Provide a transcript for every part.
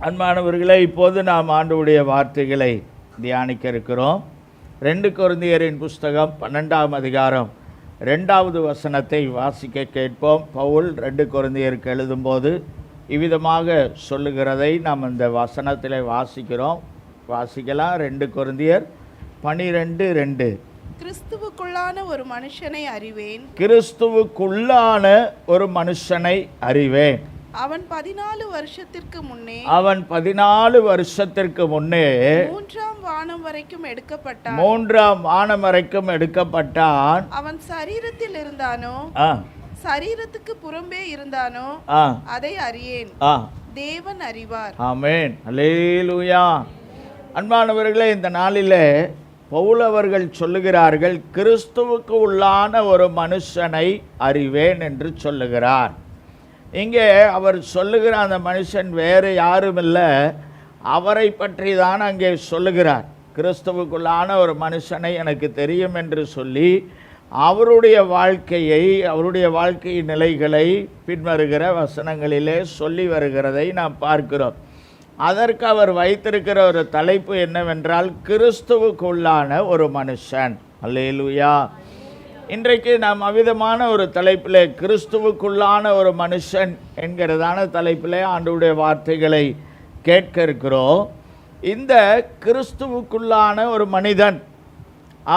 அன்பானவர்களே, இப்போது நாம் ஆண்டவருடைய வார்த்தைகளை தியானிக்க இருக்கிறோம். 2 கொரிந்தியரின் புஸ்தகம் 12ஆம் அதிகாரம் 2வது வசனத்தை வாசிக்க கேட்போம். பவுல் 2 கொரிந்தியருக்கு எழுதும்போது இவ்விதமாக சொல்லுகிறதை நாம் இந்த வசனத்தில் வாசிக்கலாம். 2 கொரிந்தியர் 12:2. கிறிஸ்துவுக்குள்ளான ஒரு மனுஷனை அறிவேன். கிறிஸ்துவுக்குள்ளான ஒரு மனுஷனை அறிவேன். அவன் 14 வருஷத்திற்கு முன்னே 14 வருஷத்திற்கு முன்னே 3ஆம் வானம் வரைக்கும் எடுக்கப்பட்டான். 3ஆம் வானம் வரைக்கும் எடுக்கப்பட்டான். அவன் சரீரத்தில் இருந்தானோ சரீரத்துக்கு புறம்பே இருந்தானோ அதை அறியேன், தேவன் அறிவார். ஆமென், அல்லேலூயா. அன்பானவர்களே, இந்த நாளிலே பவுல் அவர்கள் சொல்லுகிறார்கள், கிறிஸ்துவுக்கு உள்ளான ஒரு மனுஷனை அறிவேன் என்று சொல்லுகிறார். இங்கே அவர் சொல்லுகிற அந்த மனுஷன் வேறு யாரும் இல்லை, அவரை பற்றி தான் அங்கே சொல்லுகிறார். கிறிஸ்துவுக்குள்ளான ஒரு மனுஷனை எனக்கு தெரியும் என்று சொல்லி அவருடைய வாழ்க்கையை, அவருடைய வாழ்க்கையின் நிலைகளை பின்வருகிற வசனங்களிலே சொல்லி வருகிறதை நாம் பார்க்கிறோம். அதற்கு அவர் வைத்திருக்கிற ஒரு தலைப்பு என்னவென்றால், கிறிஸ்துவுக்குள்ளான ஒரு மனுஷன். அல்லேலூயா. இன்றைக்கு நாம் அவ்விதமான ஒரு தலைப்பிலே, கிறிஸ்துவுக்குள்ளான ஒரு மனுஷன் என்கிறதான தலைப்பிலே ஆண்டவருடைய வார்த்தைகளை கேட்க இருக்கிறோம். இந்த கிறிஸ்துவுக்குள்ளான ஒரு மனிதன்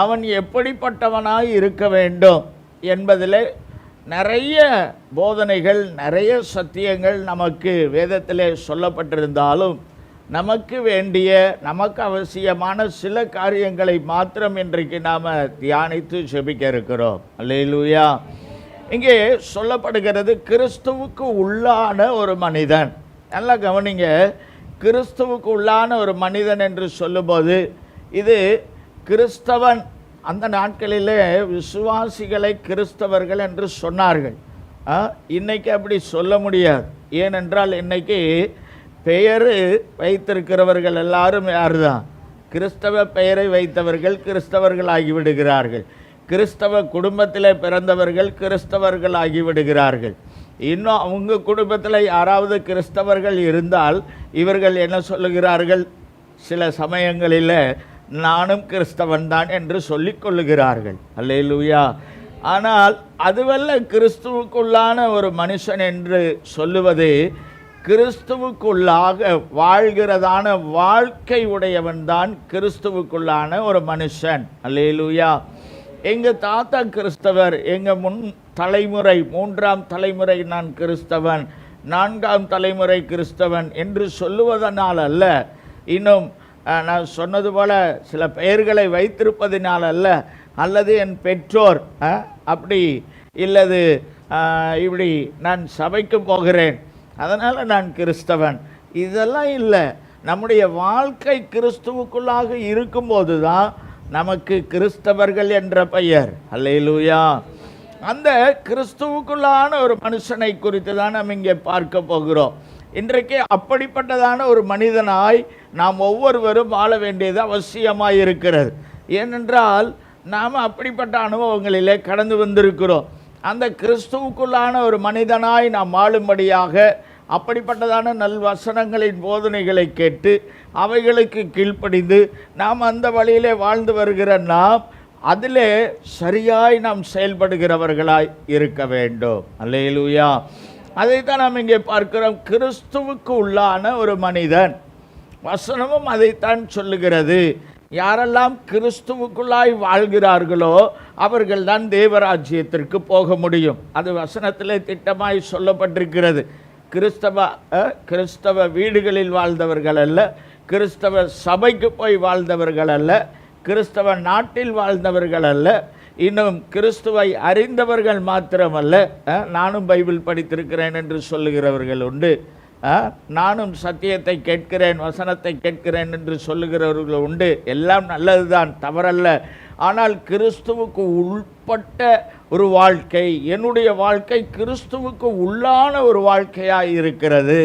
அவன் எப்படிப்பட்டவனாய் இருக்க வேண்டும் என்பதிலே நிறைய போதனைகள், நிறைய சத்தியங்கள் நமக்கு வேதத்திலே சொல்லப்பட்டிருந்தாலும் நமக்கு வேண்டிய, நமக்கு அவசியமான சில காரியங்களை மாத்திரம் இன்றைக்கு நாம் தியானித்து ஜெபிக்க இருக்கிறோம். அல்லேலூயா. இங்கே சொல்லப்படுகிறது கிறிஸ்துவுக்கு உள்ளான ஒரு மனிதன். நல்லா கவனிங்க, கிறிஸ்துவுக்கு உள்ளான ஒரு மனிதன் என்று சொல்லும்போது இது கிறிஸ்தவன். அந்த நாட்களிலே விசுவாசிகளை கிறிஸ்தவர்கள் என்று சொன்னார்கள். இன்னைக்கு அப்படி சொல்ல முடியாது. ஏனென்றால் இன்னைக்கு பெயர் வைத்திருக்கிறவர்கள் எல்லாரும் யார் தான்? கிறிஸ்தவ பெயரை வைத்தவர்கள் கிறிஸ்தவர்கள் ஆகிவிடுகிறார்கள். கிறிஸ்தவ குடும்பத்தில் பிறந்தவர்கள் கிறிஸ்தவர்கள் ஆகிவிடுகிறார்கள். இன்னும் அவங்க குடும்பத்தில் யாராவது கிறிஸ்தவர்கள் இருந்தால் இவர்கள் என்ன சொல்லுகிறார்கள்? சில சமயங்களில் நானும் கிறிஸ்தவன் தான் என்று சொல்லிக் கொள்ளுகிறார்கள். அல்லேலூயா. ஆனால் அதுவல்ல கிறிஸ்துவுக்குள்ளான ஒரு மனுஷன் என்று சொல்லுவது. கிறிஸ்துவுக்குள்ளாக வாழ்கிறதான வாழ்க்கை உடையவன் தான் கிறிஸ்துவுக்குள்ளான ஒரு மனுஷன். அல்லேலூயா. எங்கள் தாத்தா கிறிஸ்தவர், எங்கள் முன் தலைமுறை 3ஆம் தலைமுறை நான் கிறிஸ்தவன், 4ஆம் தலைமுறை கிறிஸ்தவன் என்று சொல்லுவதனால் அல்ல, இன்னும் நான் சொன்னது போல சில பெயர்களை வைத்திருப்பதினால் அல்ல, அல்லது என் பெற்றோர் அப்படி இல்லது இப்படி நான் சபைக்கு போகிறேன் அதனால் நான் கிறிஸ்தவன், இதெல்லாம் இல்லை. நம்முடைய வாழ்க்கை கிறிஸ்துவுக்குள்ளாக இருக்கும்போது தான் நமக்கு கிறிஸ்தவர்கள் என்ற பெயர். அல்லேலூயா. அந்த கிறிஸ்துவுக்குள்ளான ஒரு மனுஷனை குறித்து தான் நாம் இங்கே பார்க்க போகிறோம். இன்றைக்கு அப்படிப்பட்டதான ஒரு மனிதனாய் நாம் ஒவ்வொருவரும் வாழ வேண்டியது அவசியமாக இருக்கிறது. ஏனென்றால் நாம் அப்படிப்பட்ட அனுபவங்களிலே கடந்து வந்திருக்கிறோம். அந்த கிறிஸ்துவுக்குள்ளான ஒரு மனிதனாய் நாம் வாழும்படியாக அப்படிப்பட்டதான நல்வசனங்களின் போதனைகளை கேட்டு அவைகளுக்கு கீழ்ப்படிந்து நாம் அந்த வழியிலே வாழ்ந்து வருகிற நாம் அதிலே சரியாய் நாம் செயல்படுகிறவர்களாய் இருக்க வேண்டும். அல்லேலூயா. அதைத்தான் நாம் இங்கே பார்க்கிறோம். கிறிஸ்துவுக்கு உள்ளான ஒரு மனிதன். வசனமும் அதைத்தான் சொல்லுகிறது. யாரெல்லாம் கிறிஸ்துவுக்குள்ளாய் வாழ்கிறார்களோ அவர்கள் தான் தேவராஜ்யத்திற்கு போக முடியும். அது வசனத்திலே திட்டமாய் சொல்லப்பட்டிருக்கிறது. கிறிஸ்தவ வீடுகளில் வாழ்ந்தவர்கள் அல்ல, கிறிஸ்தவ சபைக்கு போய் வாழ்ந்தவர்கள் அல்ல, கிறிஸ்தவ நாட்டில் வாழ்ந்தவர்கள் அல்ல, இன்னும் கிறிஸ்துவை அறிந்தவர்கள் மாத்திரமல்ல, நானும் பைபிள் படித்திருக்கிறேன் என்று சொல்லுகிறவர்கள் உண்டு, நானும் சத்தியத்தை கேட்கிறேன், வசனத்தை கேட்கிறேன் என்று சொல்லுகிறவர்கள் உண்டு. எல்லாம் நல்லதுதான், தவறல்ல. ஆனால் கிறிஸ்துவுக்கு உள்பட்ட ஒரு வாழ்க்கை, என்னுடைய வாழ்க்கை கிறிஸ்துவுக்கு உள்ளான ஒரு வாழ்க்கையாக இருக்கிறது.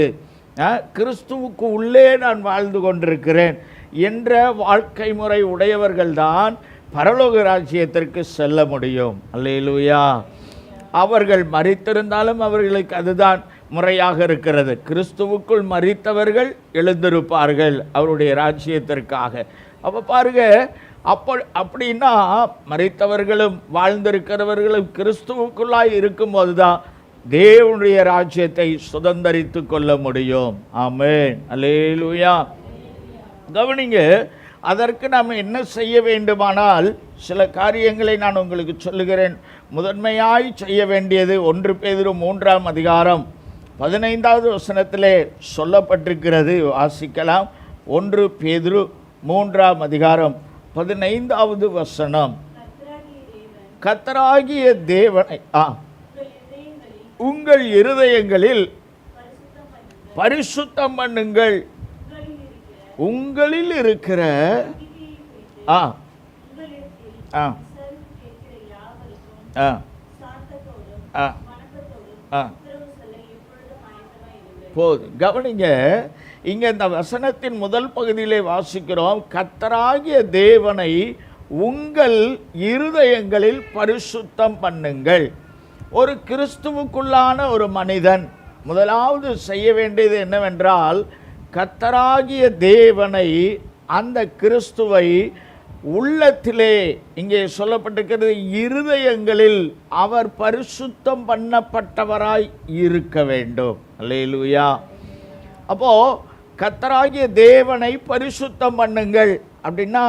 கிறிஸ்துவுக்கு உள்ளே நான் வாழ்ந்து கொண்டிருக்கிறேன் என்ற வாழ்க்கை முறை உடையவர்கள்தான் பரலோக ராஜ்யத்திற்கு செல்ல முடியும். அல்லேலூயா. அவர்கள் மரித்திருந்தாலும் அவர்களுக்கு அதுதான் முறையாக இருக்கிறது. கிறிஸ்துவுக்குள் மரித்தவர்கள் எழுந்திருப்பார்கள் அவருடைய ராஜ்யத்திற்காக. அப்போ பாருங்க, அப்படின்னா மரித்தவர்களும் வாழ்ந்திருக்கிறவர்களும் கிறிஸ்துவுக்குள்ளாய் இருக்கும்போது தான் தேவனுடைய ராஜ்யத்தை சுதந்தரித்து கொள்ள முடியும். ஆமென், அல்லேலூயா. கவனிங்க, அதற்கு நாம் என்ன செய்ய வேண்டுமானால் சில காரியங்களை நான் உங்களுக்கு சொல்லுகிறேன். முதன்மையாய் செய்ய வேண்டியது 1 பேதுரு 3ஆம் அதிகாரம் 15வது வசனத்திலே சொல்லப்பட்டிருக்கிறது. வாசிக்கலாம். 1 பேதுரு 3ஆம் அதிகாரம் 15வது வசனம். கர்த்தராகிய தேவனை உங்கள் இருதயங்களில் பரிசுத்தம் பண்ணுங்கள். உங்களில் இருக்கிற போதும். கவனிங்க, இங்க இந்த வசனத்தின் முதல் பகுதியிலே வாசிக்கிறோம், கர்த்தராகிய தேவனை உங்கள் இருதயங்களில் பரிசுத்தம் பண்ணுங்கள். ஒரு கிறிஸ்துவுக்குள்ளான ஒரு மனிதன் முதலாவது செய்ய வேண்டியது என்னவென்றால், கர்த்தராகிய தேவனை, அந்த கிறிஸ்துவை உள்ளத்திலே, இங்கே சொல்லப்பட்டிருக்கிறது இருதயங்களில் அவர் பரிசுத்தம் பண்ணப்பட்டவராய் இருக்க வேண்டும். அல்லேலூயா. அப்போ கர்த்தராகிய தேவனை பரிசுத்தம் பண்ணுங்கள் அப்படின்னா,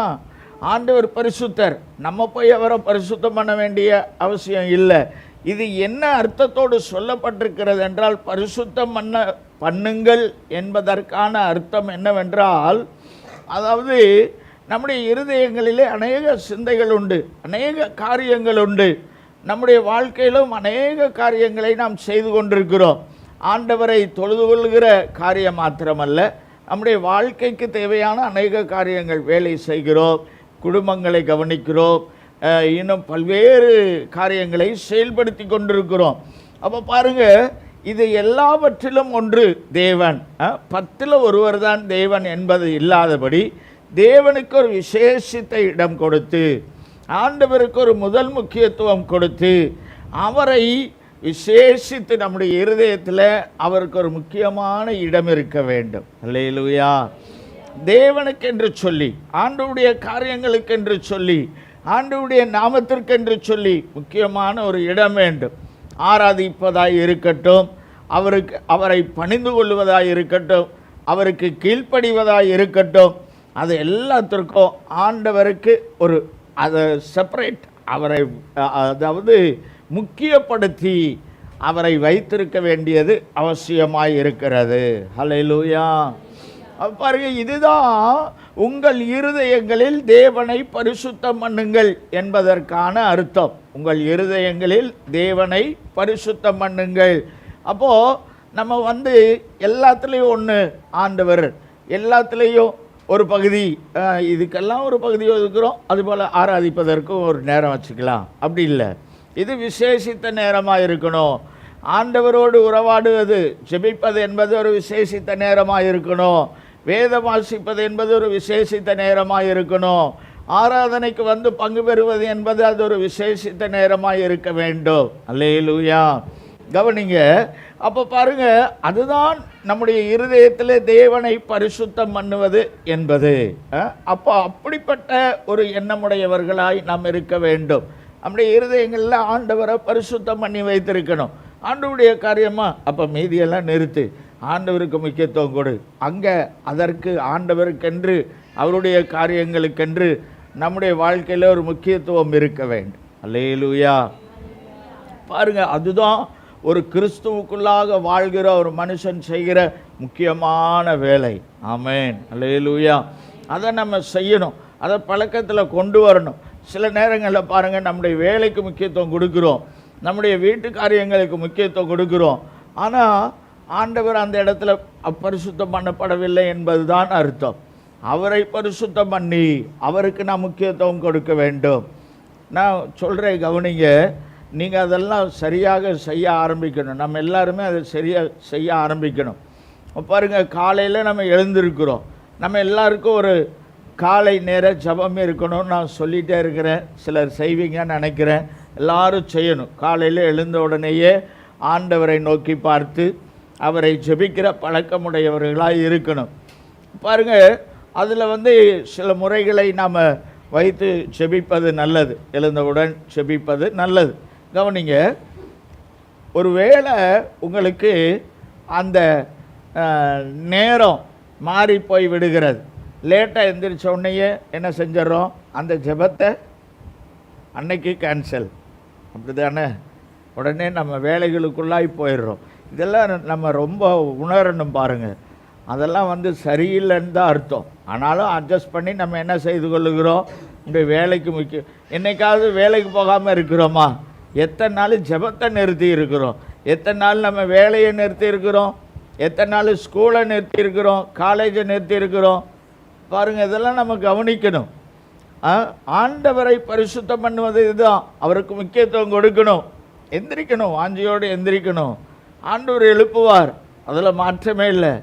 ஆண்டவர் பரிசுத்தர், நம்ம போய் அவரை பரிசுத்தம் பண்ண வேண்டிய அவசியம் இல்லை. இது என்ன அர்த்தத்தோடு சொல்லப்பட்டிருக்கிறது என்றால், பரிசுத்தம் பண்ணுங்கள் என்பதற்கான அர்த்தம் என்னவென்றால், அதாவது நம்முடைய இருதயங்களிலே அநேக சிந்தைகள் உண்டு, அநேக காரியங்கள் உண்டு. நம்முடைய வாழ்க்கையிலும் அநேக காரியங்களை நாம் செய்து கொண்டிருக்கிறோம். ஆண்டவரை தொழுது கொள்கிற காரியம் மாத்திரமல்ல, நம்முடைய வாழ்க்கைக்கு தேவையான அநேக காரியங்கள் வேலை செய்கிறோம், குடும்பங்களை கவனிக்கிறோம், இன்னும் பல்வேறு காரியங்களை செயல்படுத்தி கொண்டிருக்கிறோம். அப்போ பாருங்க, இது எல்லாவற்றிலும் ஒன்று தேவன். 10ல் ஒருவர் தான் தேவன் என்பது இல்லாதபடி, தேவனுக்கு ஒரு விசேஷித்த இடம் கொடுத்து, ஆண்டவருக்கு ஒரு முதல் முக்கியத்துவம் கொடுத்து, அவரை விசேஷித்து நம்முடைய இருதயத்தில் அவருக்கு ஒரு முக்கியமான இடம் இருக்க வேண்டும். அல்லேலூயா. தேவனுக்கென்று சொல்லி, ஆண்டவருடைய காரியங்களுக்கென்று சொல்லி, ஆண்டவருடைய நாமத்திற்கென்று சொல்லி முக்கியமான ஒரு இடம் வேண்டும். ஆராதிப்பதாய் இருக்கட்டும், அவரை பணிந்து கொள்வதாய் இருக்கட்டும், அவருக்கு கீழ்ப்படிவதாய் இருக்கட்டும், அது எல்லாத்திற்கும் ஆண்டவருக்கு ஒரு அதை செப்பரேட், அவரை அதாவது முக்கியப்படுத்தி அவரை வைத்திருக்க வேண்டியது அவசியமாய் இருக்கிறது. ஹல்லேலூயா. பாருங்க, இதுதான் உங்கள் இருதயங்களில் தேவனை பரிசுத்தம் பண்ணுங்கள் என்பதற்கான அர்த்தம். உங்கள் இருதயங்களில் தேவனை பரிசுத்தம் பண்ணுங்கள். அப்போது நம்ம எல்லாத்துலேயும் ஒன்று ஆண்டவர், எல்லாத்துலேயும் ஒரு பகுதி, இதுக்கெல்லாம் ஒரு பகுதி ஒதுக்குறோம். அதுபோல் ஆராதிப்பதற்கும் ஒரு நேரம் வச்சுக்கலாம், அப்படி இல்லை. இது விசேஷித்த நேரமாக இருக்கணும். ஆண்டவரோடு உறவாடுவது, ஜெபிப்பது என்பது ஒரு விசேஷித்த நேரமாக இருக்கணும். வேதம் வாசிப்பது என்பது ஒரு விசேஷித்த நேரமாக இருக்கணும். ஆராதனைக்கு பங்கு பெறுவது என்பது அது ஒரு விசேஷித்த நேரமாக இருக்க வேண்டும். அல்லேலூயா. கவனிங்க, அப்போ பாருங்க, அதுதான் நம்முடைய இருதயத்தில் தேவனை பரிசுத்தம் பண்ணுவது என்பது. அப்போ அப்படிப்பட்ட ஒரு எண்ணமுடையவர்களாய் நாம் இருக்க வேண்டும். நம்முடைய இருதயங்களில் ஆண்டவரை பரிசுத்தம் பண்ணி வைத்திருக்கணும். ஆண்டவருடைய காரியமாக அப்போ மீதியெல்லாம் நிறுத்து, ஆண்டவருக்கு முக்கியத்துவம் கொடு. அங்கே அதற்கு ஆண்டவருக்கென்று, அவருடைய காரியங்களுக்கென்று நம்முடைய வாழ்க்கையில் ஒரு முக்கியத்துவம் இருக்க வேண்டும். அல்லேலூயா. பாருங்க, அதுதான் ஒரு கிறிஸ்துவுக்குள்ளாக வாழ்கிற ஒரு மனுஷன் செய்கிற முக்கியமான வேலை. ஆமென், அல்லேலூயா. அதை நம்ம செய்யணும், அதை பழக்கத்தில் கொண்டு வரணும். சில நேரங்களில் பாருங்கள், நம்முடைய வேலைக்கு முக்கியத்துவம் கொடுக்குறோம், நம்முடைய வீட்டு காரியங்களுக்கு முக்கியத்துவம் கொடுக்குறோம். ஆனால் ஆண்டவர் அந்த இடத்துல பரிசுத்தம் பண்ணப்படவில்லை என்பது தான் அர்த்தம். அவரை பரிசுத்தம் பண்ணி அவருக்கு நான் முக்கியத்துவம் கொடுக்க வேண்டும். நான் சொல்கிறேன், கவனிங்க, நீங்கள் அதெல்லாம் சரியாக செய்ய ஆரம்பிக்கணும். நம்ம எல்லாருமே அதை சரியாக செய்ய ஆரம்பிக்கணும். பாருங்கள், காலையில் நம்ம எழுந்திருக்கிறோம், நம்ம எல்லாருக்கும் ஒரு காலை நேர ஜபம் இருக்கணும்னு நான் சொல்லிகிட்டே இருக்கிறேன். சிலர் செய்வீங்கன்னு நினைக்கிறேன். எல்லாரும் செய்யணும். காலையில் எழுந்த உடனேயே ஆண்டவரை நோக்கி பார்த்து அவரை ஜெபிக்கிற பழக்கமுடையவர்களாக இருக்கணும். பாருங்க, அதில் சில முறைகளை நாம் வைத்து ஜெபிப்பது நல்லது. எழுந்தவுடன் ஜெபிப்பது நல்லது. கவனிங்க, ஒருவேளை உங்களுக்கு அந்த நேரம் மாறி போய் விடுகிறது, லேட்டாக எந்திரிச்ச உடனேயே என்ன செஞ்சிடறோம், அந்த ஜெபத்தை அன்னைக்கு கேன்சல், அப்படி தானே? உடனே நம்ம வேலைகளுக்குள்ளாய் போயிடுறோம். இதெல்லாம் நம்ம ரொம்ப உணரணும் பாருங்கள். அதெல்லாம் சரியில்லைன்னு தான் அர்த்தம். ஆனாலும் அட்ஜஸ்ட் பண்ணி நம்ம என்ன செய்து கொள்ளுகிறோம், இந்த வேலைக்கு முக்கியம். என்னைக்காவது வேலைக்கு போகாமல் இருக்கிறோமா? எத்தனை நாள் ஜெபத்தை நிறுத்தி இருக்கிறோம்? எத்தனை நாள் நம்ம வேலையை நிறுத்தி இருக்கிறோம்? எத்தனை நாள் ஸ்கூலை நிறுத்தி இருக்கிறோம்? காலேஜை நிறுத்தி இருக்கிறோம்? பாருங்கள், இதெல்லாம் நம்ம கவனிக்கணும். ஆண்டவரை பரிசுத்தம் பண்ணுவது இதுதான். அவருக்கு முக்கியத்துவம் கொடுக்கணும், எந்திரிக்கணும், வாஞ்சியோடு எந்திரிக்கணும். ஆண்டவர் எழுப்புவார், அதில் மாற்றமே இல்லை.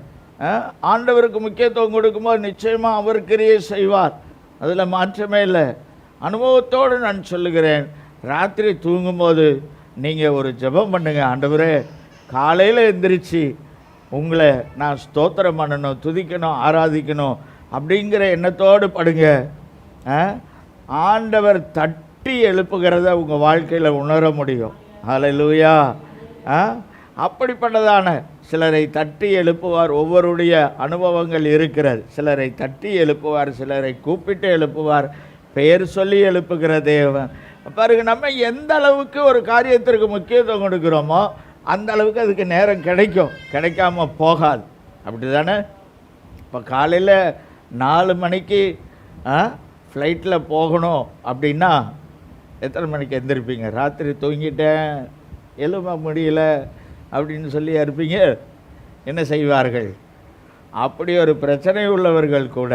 ஆண்டவருக்கு முக்கியத்துவம் கொடுக்கும்போது நிச்சயமாக அவர் கிரியை செய்வார், அதில் மாற்றமே இல்லை. அனுபவத்தோடு நான் சொல்லுகிறேன், ராத்திரி தூங்கும்போது நீங்கள் ஒரு ஜெபம் பண்ணுங்க. ஆண்டவரே, காலையில் எந்திரிச்சு உங்களை நான் ஸ்தோத்திரம் பண்ணணும், துதிக்கணும், ஆராதிக்கணும் அப்படிங்கிற எண்ணத்தோடு படுங்க. ஆண்டவர் தட்டி எழுப்புகிறத உங்கள் வாழ்க்கையில் உணர முடியும். ஹல்லேலூயா. அப்படிப்பட்டதான சிலரை தட்டி எழுப்புவார். ஒவ்வொருடைய அனுபவங்கள் இருக்கிறது. சிலரை தட்டி எழுப்புவார், சிலரை கூப்பிட்டு எழுப்புவார், பெயர் சொல்லி எழுப்புகிற தேவன். பாருங்க, நம்ம எந்த அளவுக்கு ஒரு காரியத்திற்கு முக்கியத்துவம் கொடுக்குறோமோ அந்த அளவுக்கு அதுக்கு நேரம் கிடைக்கும், கிடைக்காம போகாது. அப்படி தானே? இப்போ காலையில் 4 மணிக்கு ஃப்ளைட்டில் போகணும் அப்படின்னா எத்தனை மணிக்கு எந்திருப்பீங்க? ராத்திரி தூங்கிட்டேன், எழும்ப முடியல அப்படின்னு சொல்லி இருப்பீங்க. என்ன செய்வார்கள்? அப்படி ஒரு பிரச்சனை உள்ளவர்கள் கூட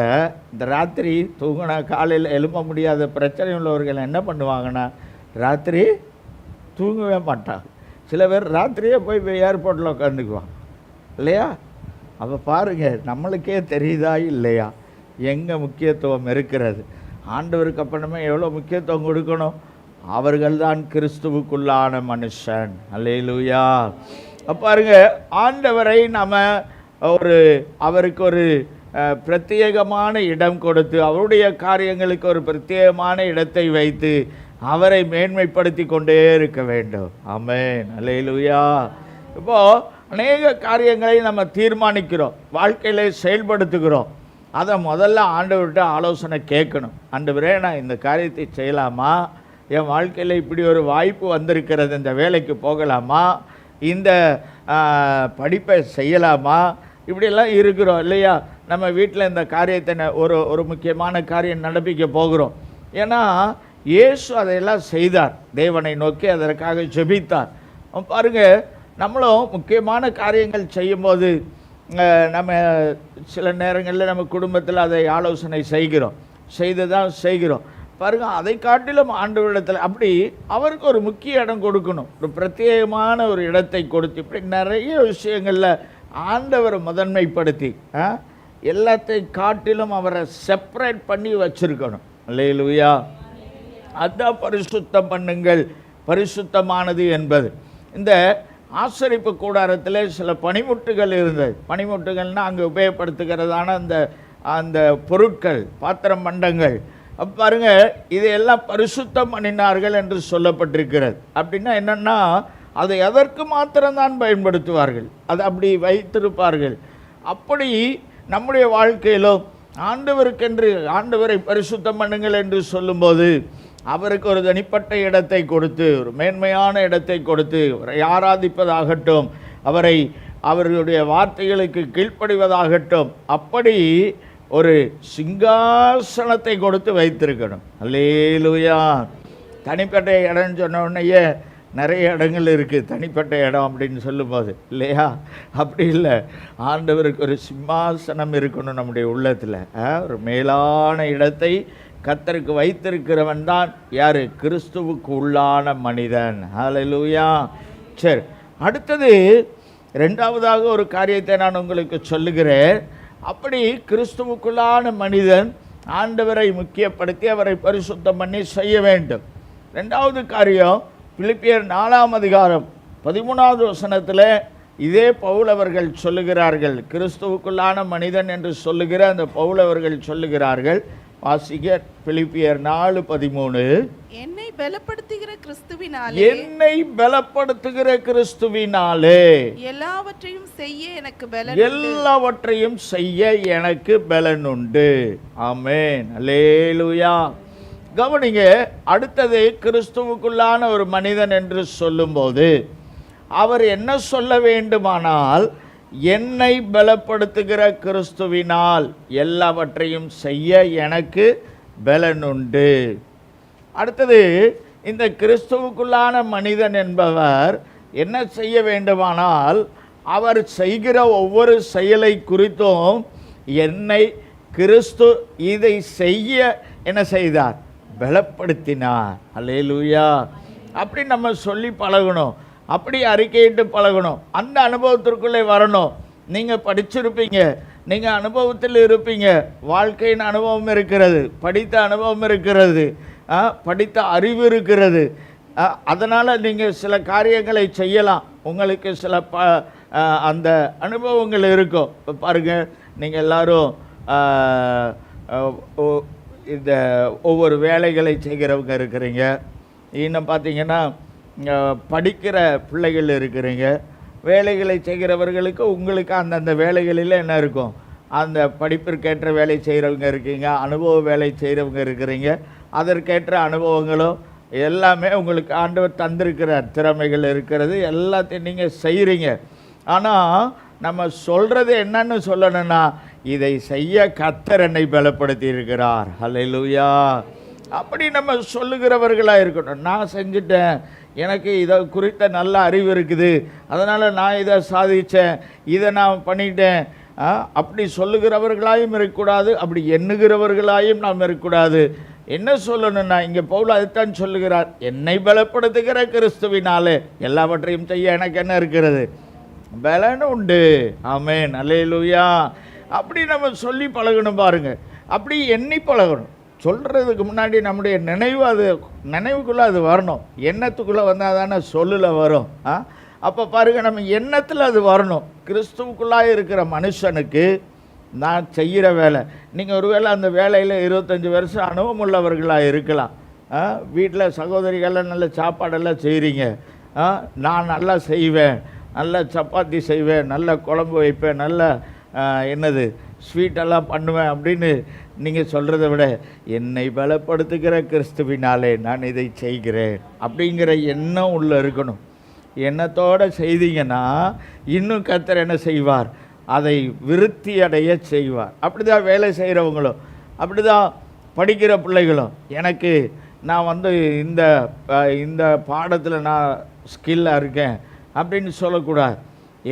இந்த ராத்திரி தூங்கினா காலையில் எழும்ப முடியாத பிரச்சனை உள்ளவர்கள் என்ன பண்ணுவாங்கன்னா, ராத்திரி தூங்கவே மாட்டாங்க. சில பேர் ராத்திரியே போய் ஏர்போர்ட்டில் உட்காந்துக்குவாங்க, இல்லையா? அப்போ பாருங்கள், நம்மளுக்கே தெரியுதா இல்லையா எங்கே முக்கியத்துவம் இருக்கிறது? ஆண்டவருக்கு அப்புறமே எவ்வளோ முக்கியத்துவம் கொடுக்கணும். அவர்கள்தான் கிறிஸ்துவுக்குள்ளான மனுஷன். அல்லேலூயா. பாருங்க, ஆண்டவரை நம்ம அவருக்கு ஒரு பிரத்யேகமான இடம் கொடுத்து, அவருடைய காரியங்களுக்கு ஒரு பிரத்யேகமான இடத்தை வைத்து அவரை மேன்மைப்படுத்தி கொண்டே இருக்க வேண்டும். ஆமென். அல்லேலூயா. இப்போது அநேக காரியங்களை நம்ம தீர்மானிக்கிறோம், வாழ்க்கையில செயல்படுத்துகிறோம். அதை முதல்ல ஆண்டவர்கிட்ட ஆலோசனை கேட்கணும். ஆண்டவரே, நான் இந்த காரியத்தை செய்யலாமா? என் வாழ்க்கையில் இப்படி ஒரு வாய்ப்பு வந்திருக்கிறது, இந்த வேலைக்கு போகலாமா? இந்த படிப்பை செய்யலாமா? இப்படியெல்லாம் இருக்கிறோம், இல்லையா? நம்ம வீட்டில் இந்த காரியத்தை ஒரு முக்கியமான காரியம் நடப்பிக்க போகிறோம். ஏன்னா இயேசு அதையெல்லாம் செய்தார், தேவனை நோக்கி அதற்காக ஜெபித்தார். பாருங்கள், நம்மளும் முக்கியமான காரியங்கள் செய்யும்போது நம்ம சில நேரங்களில் நம்ம குடும்பத்தில் அதை ஆலோசனை செய்து தான் செய்கிறோம். பாருங்கள், அதை காட்டிலும் ஆண்டவரிடத்தில் அப்படி அவருக்கு ஒரு முக்கிய இடம் கொடுக்கணும், ஒரு பிரத்யேகமான ஒரு இடத்தை கொடுத்து, இப்படி நிறைய விஷயங்களில் ஆண்டவரை முதன்மைப்படுத்தி எல்லாத்தையும் காட்டிலும் அவரை செப்பரேட் பண்ணி வச்சுருக்கணும். அல்லேலூயா. அதுதான் பரிசுத்தம் பண்ணுங்கள், பரிசுத்தமானது என்பது. இந்த ஆசரிப்பு கூடாரத்தில் சில பனிமுட்டுகள் இருந்தது. பனிமுட்டுகள்னால் அங்கே உபயோகப்படுத்துகிறதான அந்த பொருட்கள், பாத்திரம் பண்டங்கள். பாருங்க, இதையெல்லாம் பரிசுத்தம் பண்ணினார்கள் என்று சொல்லப்பட்டிருக்கிறது. அப்படின்னா என்னென்னா, அதை எதற்கு மாத்திரம்தான் பயன்படுத்துவார்கள், அதை அப்படி வைத்திருப்பார்கள். அப்படி நம்முடைய வாழ்க்கையிலும் ஆண்டவருக்கென்று, ஆண்டவரை பரிசுத்தம் பண்ணுங்கள் என்று சொல்லும்போது அவருக்கு ஒரு தனிப்பட்ட இடத்தை கொடுத்து, ஒரு மேன்மையான இடத்தை கொடுத்து, அவரை ஆராதிப்பதாகட்டும், அவருடைய வார்த்தைகளுக்கு கீழ்ப்படிவதாகட்டும், அப்படி ஒரு சிங்காசனத்தை கொடுத்து வைத்திருக்கணும். அல்லேலூயா. தனிப்பட்ட இடம்னு சொன்ன உடனேயே நிறைய இடங்கள் இருக்குது தனிப்பட்ட இடம் அப்படின்னு சொல்லும்போது, இல்லையா? அப்படி இல்லை, ஆண்டவருக்கு ஒரு சிம்மாசனம் இருக்கணும் நம்முடைய உள்ளத்தில். ஒரு மேலான இடத்தை கர்த்தருக்கு வைத்திருக்கிறவன் தான் யார்? கிறிஸ்துவுக்கு உள்ளான மனிதன். ஹல்லேலூயா. சரி, அடுத்தது ரெண்டாவதாக ஒரு காரியத்தை நான் உங்களுக்கு சொல்லுகிறேன். அப்படி கிறிஸ்துவுக்குள்ளான மனிதன் ஆண்டவரை முக்கியப்படுத்தி அவரை பரிசுத்தம் பண்ணி செய்ய வேண்டும். ரெண்டாவது காரியம், பிலிப்பியர் 4 அதிகாரம் 13வது வசனத்தில் இதே பவுல் அவர்கள் சொல்லுகிறார்கள், கிறிஸ்துவுக்குள்ளான மனிதன் என்று சொல்லுகிற அந்த பவுல் அவர்கள் சொல்லுகிறார்கள். வாசிக்க பிலிப்பியர் 4:13. என்னை பலப்படுத்துகிற கிறிஸ்துவினாலே எல்லாவற்றையும் செய்ய எனக்கு பலனுண்டு. ஆமென், அல்லேலூயா. கவனிங்க, அடுத்தது கிறிஸ்துவுக்குள்ளான ஒரு மனிதன் என்று சொல்லும்போது அவர் என்ன சொல்ல வேண்டுமானால், என்னை பலப்படுத்துகிற கிறிஸ்துவினால் எல்லாவற்றையும் செய்ய எனக்கு பலனுண்டு. அடுத்தது, இந்த கிறிஸ்துவுக்குள்ளான மனிதன் என்பவர் என்ன செய்ய வேண்டுமானால், அவர் செய்கிற ஒவ்வொரு செயலை குறித்தும் என்னை கிறிஸ்து இதை செய்ய என்ன செய்தார், பலப்படுத்தினார். அல்லேலூயா. அப்படி நம்ம சொல்லி பழகணும், அப்படி அறிக்கையிட்டு பழகணும், அந்த அனுபவத்திற்குள்ளே வரணும். நீங்கள் படிச்சிருப்பீங்க, நீங்கள் அனுபவத்தில் இருப்பீங்க, வாழ்க்கையின் அனுபவம் இருக்கிறது, படித்த அனுபவம் இருக்கிறது, படித்த அறிவு இருக்கிறது. அதனால் நீங்கள் சில காரியங்களை செய்யலாம், உங்களுக்கு சில அந்த அனுபவங்கள் இருக்கும். இப்போ பாருங்கள், நீங்கள் எல்லோரும் இந்த ஒவ்வொரு வேலைகளை செய்கிறவங்க இருக்கிறீங்க. இன்னும் பார்த்தீங்கன்னா படிக்கிற பிள்ளைகள் இருக்கிறீங்க. வேலைகளை செய்கிறவர்களுக்கு உங்களுக்கு அந்தந்த வேலைகளில் என்ன இருக்கும், அந்த படிப்பிற்கேற்ற வேலை செய்கிறவங்க இருக்கீங்க, அனுபவ வேலை செய்கிறவங்க இருக்கிறீங்க. அதற்கேற்ற அனுபவங்களும் எல்லாமே உங்களுக்கு ஆண்டவர் தந்திருக்கிற திறமைகள் இருக்கிறது, எல்லாத்தையும் நீங்கள் செய்கிறீங்க. ஆனால் நம்ம சொல்கிறது என்னன்னு சொல்லணும்னா, இதை செய்ய கர்த்தர் என்னை பலப்படுத்தி இருக்கிறார். அல்லேலூயா. அப்படி நம்ம சொல்லுகிறவர்களாக இருக்கணும். நான் செஞ்சுட்டேன், எனக்கு இதை குறித்த நல்ல அறிவு இருக்குது, அதனால் நான் இதை சாதித்தேன், இதை நான் பண்ணிட்டேன், அப்படி சொல்லுகிறவர்களாயும் இருக்கக்கூடாது, அப்படி எண்ணுகிறவர்களாயும் நாம் இருக்கக்கூடாது. என்ன சொல்லணும்னா, இங்கே பவுல் அதுதான் சொல்லுகிறார், என்னை பலப்படுத்துகிற கிறிஸ்துவினாலே எல்லாவற்றையும் செய்ய எனக்கு என்ன இருக்கிறது, பலன் உண்டு. ஆமென், அல்லேலூயா. அப்படி நம்ம சொல்லி பழகணும். பாருங்கள், அப்படி எண்ணி பழகணும். சொல்கிறதுக்கு முன்னாடி நம்முடைய நினைவுக்குள்ளே அது வரணும். எண்ணத்துக்குள்ளே வந்தால் தானே சொல்லில் வரும். அப்போ பாருங்கள், நம்ம எண்ணத்தில் அது வரணும். கிறிஸ்துவுக்குள்ளாக இருக்கிற மனுஷனுக்கு நான் செய்கிற வேலை, நீங்கள் ஒருவேளை அந்த வேலையில் 25 வருஷம் அனுபவம் உள்ளவர்களாக இருக்கலாம். வீட்டில் சகோதரிகள்லாம் நல்ல சாப்பாடெல்லாம் செய்கிறீங்க, நான் நல்லா செய்வேன், நல்ல சப்பாத்தி செய்வேன், நல்ல குழம்பு வைப்பேன், நல்ல என்னது ஸ்வீட்டெல்லாம் பண்ணுவேன் அப்படின்னு நீங்கள் சொல்கிறத விட, என்னை பலப்படுத்துகிற கிறிஸ்துவினாலே நான் இதை செய்கிறேன் அப்படிங்கிற எண்ணம் உள்ளே இருக்கணும். எண்ணத்தோடு செய்தீங்கன்னா இன்னும் கர்த்தர் என்ன செய்வார், அதை விருத்தி அடைய செய்வார். அப்படி தான் வேலை செய்கிறவங்களும், அப்படி தான் படிக்கிற பிள்ளைகளும், எனக்கு நான் இந்த பாடத்தில் நான் ஸ்கில்லாக இருக்கேன் அப்படின்னு சொல்லக்கூடாது.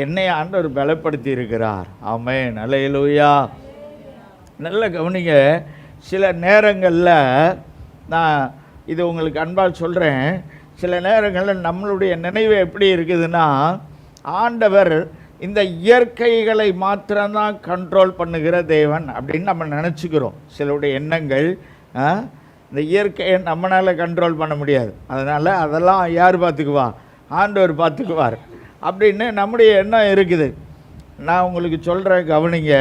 என்னை ஆண்டவர் பலப்படுத்தி இருக்கிறார். ஆமென், அல்லேலூயா. நல்ல கவனிங்க, சில நேரங்களில் நான் இது உங்களுக்கு அன்பாக சொல்கிறேன், சில நேரங்களில் நம்மளுடைய நினைவு எப்படி இருக்குதுன்னா, ஆண்டவர் இந்த இயற்கைகளை மாத்திரம்தான் கண்ட்ரோல் பண்ணுகிற தேவன் அப்படின்னு நம்ம நினச்சிக்கிறோம். சிலருடைய எண்ணங்கள், இந்த இயற்கையை நம்மளால் கண்ட்ரோல் பண்ண முடியாது, அதனால் அதெல்லாம் யார் பார்த்துக்குவா, ஆண்டவர் பார்த்துக்குவார் அப்படின்னு நம்முடைய எண்ணம் இருக்குது. நான் உங்களுக்கு சொல்கிறேன், கவனிங்க,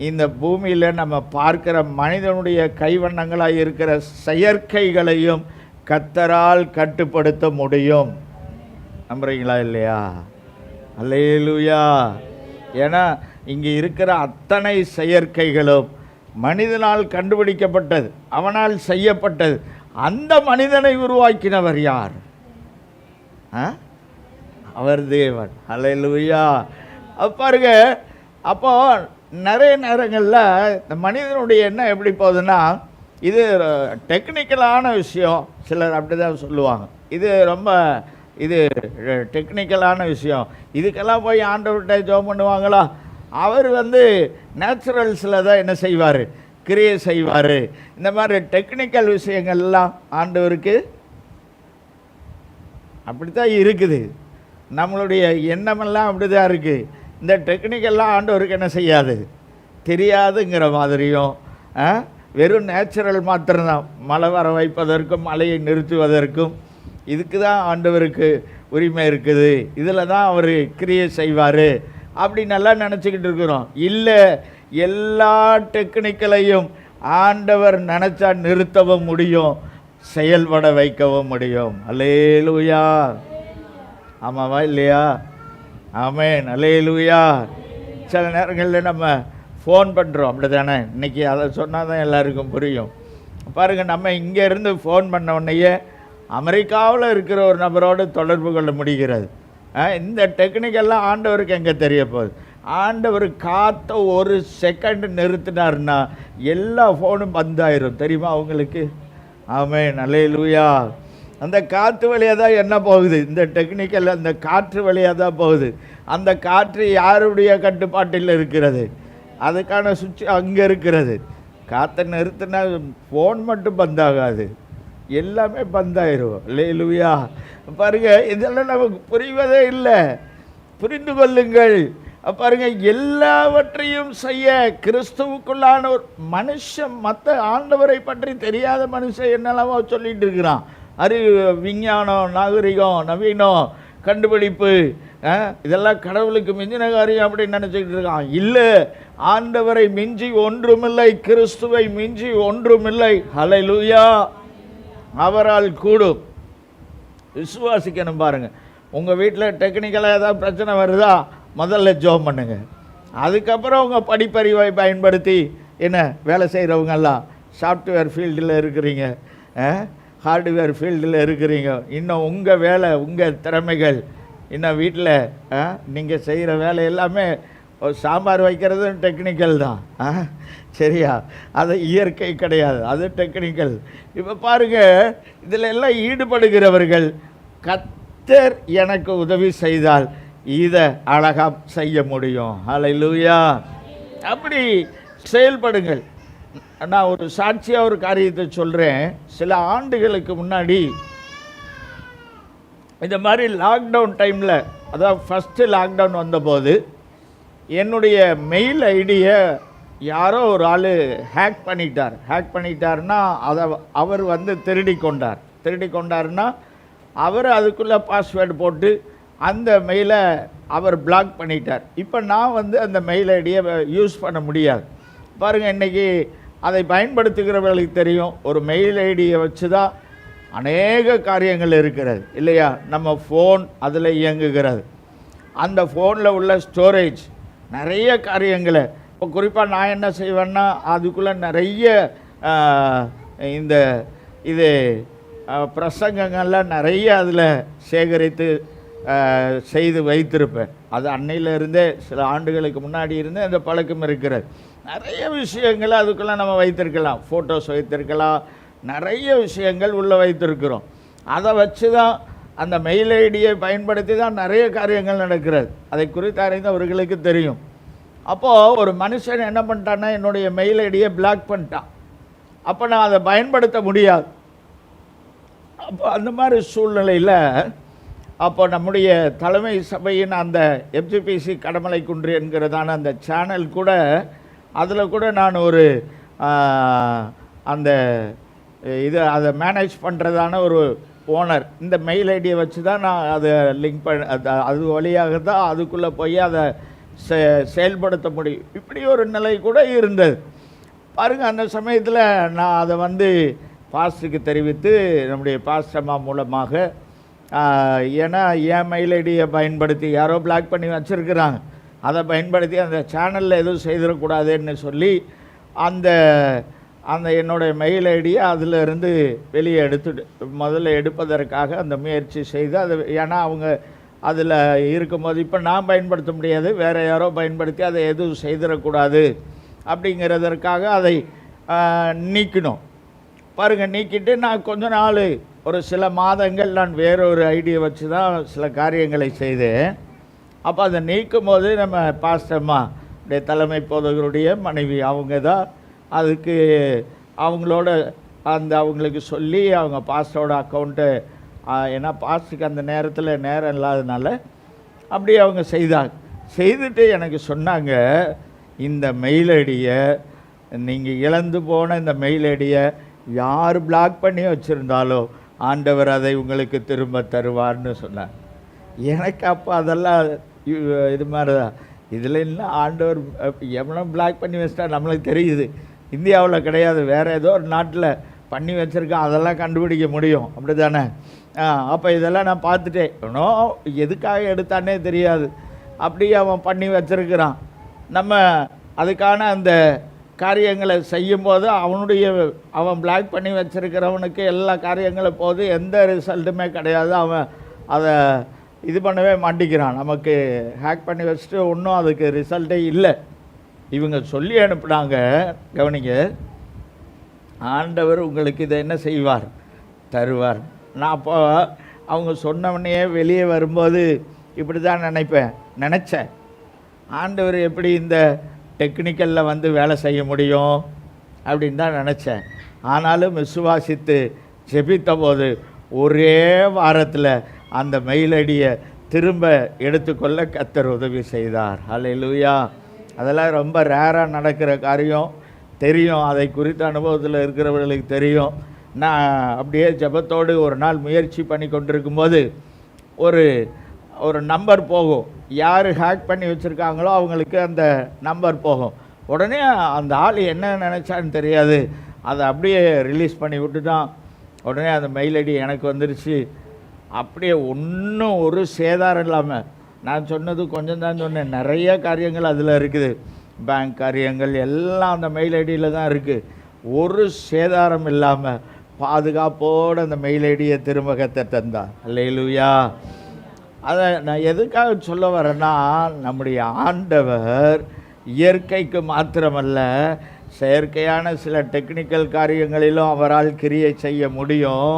இந்த பூமியில் நம்ம பார்க்கிற மனிதனுடைய கைவண்ணங்களாக இருக்கிற செயற்கைகளையும் கர்த்தரால் கட்டுப்படுத்த முடியும். நம்புறீங்களா இல்லையா? அல்லேலூயா. ஏன்னா இங்கே இருக்கிற அத்தனை செயற்கைகளும் மனிதனால் கண்டுபிடிக்கப்பட்டது, அவனால் செய்யப்பட்டது. அந்த மனிதனை உருவாக்கினவர் யார்? அவர் தேவன். அல்லேலூயா. பாருங்க, அப்போ நிறைய நேரங்களில் இந்த மனிதனுடைய எண்ணம் எப்படி போகுதுன்னா, இது டெக்னிக்கலான விஷயம், சிலர் அப்படி தான் சொல்லுவாங்க, இது டெக்னிக்கலான விஷயம், இதுக்கெல்லாம் போய் ஆண்டவர்கிட்ட ஜெபம் பண்ணுவாங்களா? அவர் நேச்சுரல்ஸில் தான் என்ன செய்வார், கிரியை செய்வார். இந்த மாதிரி டெக்னிக்கல் விஷயங்கள்லாம் ஆண்டவருக்கு அப்படி தான் இருக்குது. நம்மளுடைய எண்ணமெல்லாம் அப்படி தான் இருக்குது. இந்த டெக்னிக்கெல்லாம் ஆண்டவருக்கு என்ன செய்யாது, தெரியாதுங்கிற மாதிரியும், வெறும் நேச்சுரல் மாத்திரம்தான், மழை வர வைப்பதற்கும் மழையை நிறுத்துவதற்கும் இதுக்கு தான் ஆண்டவருக்கு உரிமை இருக்குது, இதில் தான் அவர் கிரியை செய்வார் அப்படின்னு எல்லாம் நினச்சிக்கிட்டு இருக்கிறோம். இல்லை, எல்லா டெக்னிக்கலையும் ஆண்டவர் நினச்சா நிறுத்தவும் முடியும், செயல்பட வைக்கவும் முடியும். அல்லேலூயா. ஆமாவா இல்லையா? ஆமென். அல்லேலூயா. சில நேரங்களில் நம்ம ஃபோன் பண்ணுறோம், அப்படி தானே? இன்றைக்கி அதை சொன்னால் தான் எல்லாருக்கும் புரியும். பாருங்கள், நம்ம இங்கேருந்து ஃபோன் பண்ண உடனேயே அமெரிக்காவில் இருக்கிற ஒரு நபரோடு தொடர்பு கொள்ள முடிகிறது. இந்த டெக்னிக்கெல்லாம் ஆண்டவருக்கு எங்கே தெரிய போகுது? ஆண்டவர் காற்ற ஒரு செகண்ட் நிறுத்தினார்னா எல்லா ஃபோனும் பந்தாயிரும், தெரியுமா அவங்களுக்கு? ஆமென். அல்லேலூயா. அந்த காற்று வழியாக தான் என்ன போகுது? இந்த டெக்னிக்கல் அந்த காற்று வழியாக தான் போகுது. அந்த காற்று யாருடைய கட்டுப்பாட்டில் இருக்கிறது? அதுக்கான சுவிட்ச் அங்கே இருக்கிறது. காற்றை நிறுத்தினா ஃபோன் மட்டும் பந்தாகாது, எல்லாமே பந்தாயிரும். அல்லேலூயா. பாருங்க, இதெல்லாம் நமக்கு புரிவதே இல்லை. புரிந்து கொள்ளுங்கள். பாருங்க, எல்லாவற்றையும் செய்ய கிறிஸ்துவுக்குள்ளான ஒரு மனுஷன், மற்ற ஆண்டவரை பற்றி தெரியாத மனுஷன் என்னெல்லாமோ சொல்லிட்டு இருக்கிறான். விஞ்ஞானம், நாகரிகம், நவீனம், கண்டுபிடிப்பு, இதெல்லாம் கடவுளுக்கு மிஞ்சின காரியம் அப்படின்னு நினச்சிக்கிட்டு இருக்கான். இல்லை, ஆண்டவரை மிஞ்சி ஒன்றுமில்லை, கிறிஸ்துவை மிஞ்சி ஒன்றுமில்லை. ஹல்லேலூயா. அவரால் கூடும். விசுவாசிக்கணும். பாருங்கள், உங்கள் வீட்டில் டெக்னிக்கலாக ஏதாவது பிரச்சனை வருதா, முதல்ல ஜெபம் பண்ணுங்க. அதுக்கப்புறம் உங்கள் படிப்பறிவை பயன்படுத்தி என்ன வேலை செய்கிறவங்கெல்லாம் சாஃப்ட்வேர் ஃபீல்டில் இருக்கிறீங்க, ஹார்ட்வேர் ஃபீல்டில் இருக்கிறீங்க, இன்னும் உங்கள் வேலை, உங்கள் திறமைகள், இன்னும் வீட்டில் நீங்கள் செய்கிற வேலை எல்லாமே சாம்பார் வைக்கிறதும் டெக்னிக்கல் தான். சரியா? அது இயற்கை கிடையாது, அது டெக்னிக்கல். இப்போ பாருங்கள், இதில் எல்லாம் ஈடுபடுகிறவர்கள் கர்த்தர் எனக்கு உதவி செய்தால் இதை அழகாக செய்ய முடியும். ஹல்லேலூயா. அப்படி செயல்படுங்கள். நான் ஒரு சாட்சியாக ஒரு காரியத்தை சொல்கிறேன். சில ஆண்டுகளுக்கு முன்னாடி இந்த மாதிரி லாக்டவுன் டைமில், அதாவது ஃபஸ்ட்டு லாக்டவுன் வந்தபோது என்னுடைய மெயில் ஐடியை யாரோ ஒரு ஆள் ஹேக் பண்ணிட்டார்னா அதை அவர் வந்து திருடி கொண்டார்னா அவர் அதுக்குள்ளே பாஸ்வேர்டு போட்டு அந்த மெயிலை அவர் பிளாக் பண்ணிட்டார். இப்போ நான் வந்து அந்த மெயில் ஐடியை யூஸ் பண்ண முடியாது. பாருங்கள், இன்றைக்கி அதை பயன்படுத்துகிறவர்களுக்கு தெரியும், ஒரு மெயில் ஐடியை வச்சு தான் அநேக காரியங்கள் இருக்கிறது இல்லையா? நம்ம ஃபோன் அதில் இயங்குகிறது. அந்த ஃபோனில் உள்ள ஸ்டோரேஜ் நிறைய காரியங்களை, இப்போ குறிப்பாக நான் என்ன செய்வேன்னா, அதுக்குள்ளே நிறைய இது பிரசங்கங்கள்லாம் நிறைய அதில் சேகரித்து செய்து வைத்திருப்பேன். அது அன்னையிலிருந்தே சில ஆண்டுகளுக்கு முன்னாடி இருந்தே அந்த பழக்கம் இருக்கிறது. நிறைய விஷயங்களை அதுக்குள்ளே நம்ம வைத்திருக்கலாம், ஃபோட்டோஸ் வைத்திருக்கலாம், நிறைய விஷயங்கள் உள்ளே வைத்திருக்கிறோம். அதை வச்சு தான், அந்த மெயில் ஐடியை பயன்படுத்தி தான் நிறைய காரியங்கள் நடக்கிறது. அதை குறித்து அறிந்தவர்களுக்கு தெரியும். அப்போது ஒரு மனுஷன் என்ன பண்ணிட்டான்னா, என்னுடைய மெயில் ஐடியை பிளாக் பண்ணிட்டான். அப்போ நான் அதை பயன்படுத்த முடியாது. அப்போ அந்த மாதிரி சூழ்நிலையில் அப்போ நம்முடைய தலைமை சபையின் அந்த FGPC கடமலை குன்று என்கிறதான அந்த சேனல் கூட, அதில் கூட நான் ஒரு அந்த அதை மேனேஜ் பண்ணுறதான ஒரு ஓனர், இந்த மெயில் ஐடியை வச்சு தான் நான் அதை லிங்க் அது வழியாக தான் அதுக்குள்ளே போய் அதை செயல்படுத்த முடியும். இப்படி ஒரு நிலை கூட இருந்தது. பாருங்கள், அந்த சமயத்தில் நான் அதை வந்து பாஸ்டருக்கு தெரிவித்து, நம்முடைய பாஸ்டம்மா மூலமாக, ஏன்னா என் மெயில் ஐடியை பயன்படுத்தி யாரோ பிளாக் பண்ணி வச்சுருக்கிறாங்க, அதை பயன்படுத்தி அந்த சேனலில் எதுவும் செய்திடக்கூடாதுன்னு சொல்லி அந்த என்னுடைய மெயில் ஐடியை அதிலிருந்து வெளியே முதல்ல எடுப்பதற்காக அந்த முயற்சி செய்து, அது ஏன்னா அவங்க அதில் இருக்கும்போது இப்போ நான் பயன்படுத்த முடியாது, வேறு யாரோ பயன்படுத்தி அதை எதுவும் செய்திடக்கூடாது அப்படிங்கிறதற்காக அதை நீக்கணும். பாருங்கள், நீக்கிட்டு நான் கொஞ்ச நாள், ஒரு சில மாதங்கள் நான் வேறொரு ஐடியை வச்சு தான் சில காரியங்களை செய்தேன். அப்போ அதை நீக்கும் போது நம்ம பாஸ்டம்மா தலைமை போதகருடைய மனைவி, அவங்க தான் அதுக்கு அவங்களோட அவங்களுக்கு சொல்லி அவங்க பாஸ்டரோட அக்கௌண்ட்டு, ஏன்னா பாஸ்டருக்கு அந்த நேரத்தில் நேரம் இல்லாததுனால அப்படி அவங்க செய்துட்டு எனக்கு சொன்னாங்க, இந்த மெயில் ஐடியை நீங்கள் இழந்து போன இந்த மெயில் ஐடியை யார் பிளாக் பண்ணி வச்சுருந்தாலோ ஆண்டவர் அதை உங்களுக்கு திரும்ப தருவார்னு சொன்னார். எனக்கு அப்போ அதெல்லாம் இது மாதிரி தான். இதில் இன்னும் ஆண்டவர் எவ்வளோ பிளாக் பண்ணி வச்சிட்டா நம்மளுக்கு தெரியுது. இந்தியாவில் கிடையாது, வேறு ஏதோ ஒரு நாட்டில் பண்ணி வச்சுருக்கான், அதெல்லாம் கண்டுபிடிக்க முடியும், அப்படி தானே? அப்போ இதெல்லாம் நான் பார்த்துட்டேன். இன்னும் எதுக்காக எடுத்தானே தெரியாது, அப்படியே அவன் பண்ணி வச்சிருக்கிறான். நம்ம அதுக்கான அந்த காரியங்களை செய்யும்போது அவன் பிளாக் பண்ணி வச்சிருக்கிறவனுக்கு எல்லா காரியங்களும் போது எந்த ரிசல்ட்டுமே கிடையாது. அவன் அதை இது பண்ணவே மாட்டிக்கிறான். நமக்கு ஹேக் பண்ணி வச்சுட்டு ஒன்றும் அதுக்கு ரிசல்ட்டே இல்லை. இவங்க சொல்லி அனுப்புனாங்க, கவனிங்க, ஆண்டவர் உங்களுக்கு இதை என்ன செய்வார், தருவார். நான் அப்போ அவங்க சொன்னவனையே வெளியே வரும்போது இப்படி தான் நினச்சேன், ஆண்டவர் எப்படி இந்த டெக்னிக்கலில் வந்து வேலை செய்ய முடியும் அப்படின்னு தான் நினச்சேன். ஆனாலும் விசுவாசித்து ஜெபித்த போது ஒரே வாரத்தில் அந்த மெயில் ஐடியை திரும்ப எடுத்துக்கொள்ள கர்த்தர் உதவி செய்தார். அல்லேலூயா. அதெல்லாம் ரொம்ப ரேராக நடக்கிற காரியம், தெரியும், அதை குறித்த அனுபவத்தில் இருக்கிறவர்களுக்கு தெரியும். நான் அப்படியே ஜெபத்தோடு ஒரு நாள் முயற்சி பண்ணி கொண்டிருக்கும்போது ஒரு நம்பர் போகும், யார் ஹேக் பண்ணி வச்சுருக்காங்களோ அவங்களுக்கு அந்த நம்பர் போகும். உடனே அந்த ஆள் என்ன நினச்சான்னு தெரியாது, அதை அப்படியே ரிலீஸ் பண்ணி விட்டுட்டான். உடனே அந்த மெயில் ஐடி எனக்கு வந்துருச்சு. அப்படியே ஒன்றும் ஒரு சேதாரம் இல்லாமல், நான் சொன்னது கொஞ்சம் தான் சொன்னேன், நிறைய காரியங்கள் அதில் இருக்குது, பேங்க் காரியங்கள் எல்லாம் அந்த மெயில் ஐடியில் தான் இருக்குது. ஒரு சேதாரம் இல்லாமல் பாதுகாப்போடு அந்த மெயில் ஐடியை திரும்ப கர்த்தர் தந்தார். அல்லேலூயா. அதை நான் எதுக்காக சொல்ல வரேன்னா, நம்முடைய ஆண்டவர் இயற்கைக்கு மாத்திரமல்ல, செயற்கையான சில டெக்னிக்கல் காரியங்களிலும் அவரால் கிரியை செய்ய முடியும்.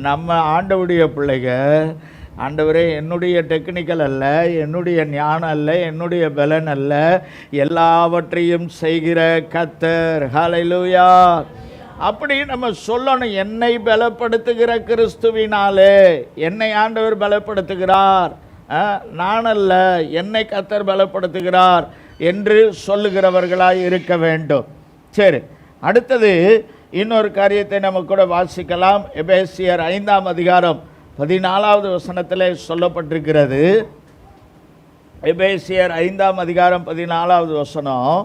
நம்ம ஆண்டவருடைய பிள்ளைகள், ஆண்டவரே என்னுடைய டெக்னிக்கல் அல்ல, என்னுடைய ஞானம் அல்ல, என்னுடைய பலன் அல்ல, எல்லாவற்றையும் செய்கிற கர்த்தர். ஹல்லேலூயா. அப்படி நம்ம சொல்லணும், என்னை பலப்படுத்துகிற கிறிஸ்துவினாலே என்னை ஆண்டவர் பலப்படுத்துகிறார், நான் அல்ல, என்னை கர்த்தர் பலப்படுத்துகிறார் என்று சொல்லுகிறவர்களாய் இருக்க வேண்டும். சரி, அடுத்தது இன்னொரு காரியத்தை நம்ம கூட வாசிக்கலாம். எபேசியர் 5ஆம் அதிகாரம் 14வது வசனத்திலே சொல்லப்பட்டிருக்கிறது. எபேசியர் 5ஆம் அதிகாரம் 14வது வசனம்,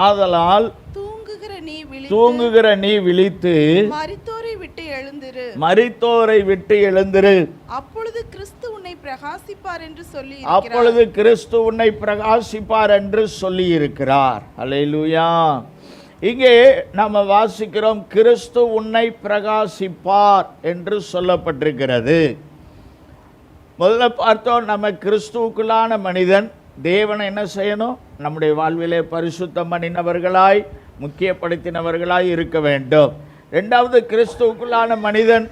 ஆதலால் தூங்குகிற நீ விழித்து மரித்தோரை விட்டு எழுந்திரு, அப்பொழுது கிறிஸ்து உன்னை பிரகாசிப்பார் என்று சொல்லி இருக்கிறார். அல்லேலூயா. இங்கே நாம் வாசிக்கிறோம், கிறிஸ்து உன்னை பிரகாசிப்பார் என்று சொல்லப்பட்டிருக்கிறது. முதல்ல பார்த்தோம், நம்ம கிறிஸ்துவுக்குள்ளான மனிதன் தேவனை என்ன செய்யணும், நம்முடைய வாழ்விலே பரிசுத்தம் பண்ணினவர்களாய், முக்கியப்படுத்தினவர்களாய் இருக்க வேண்டும். ரெண்டாவது, கிறிஸ்துவுக்குள்ளான மனிதன்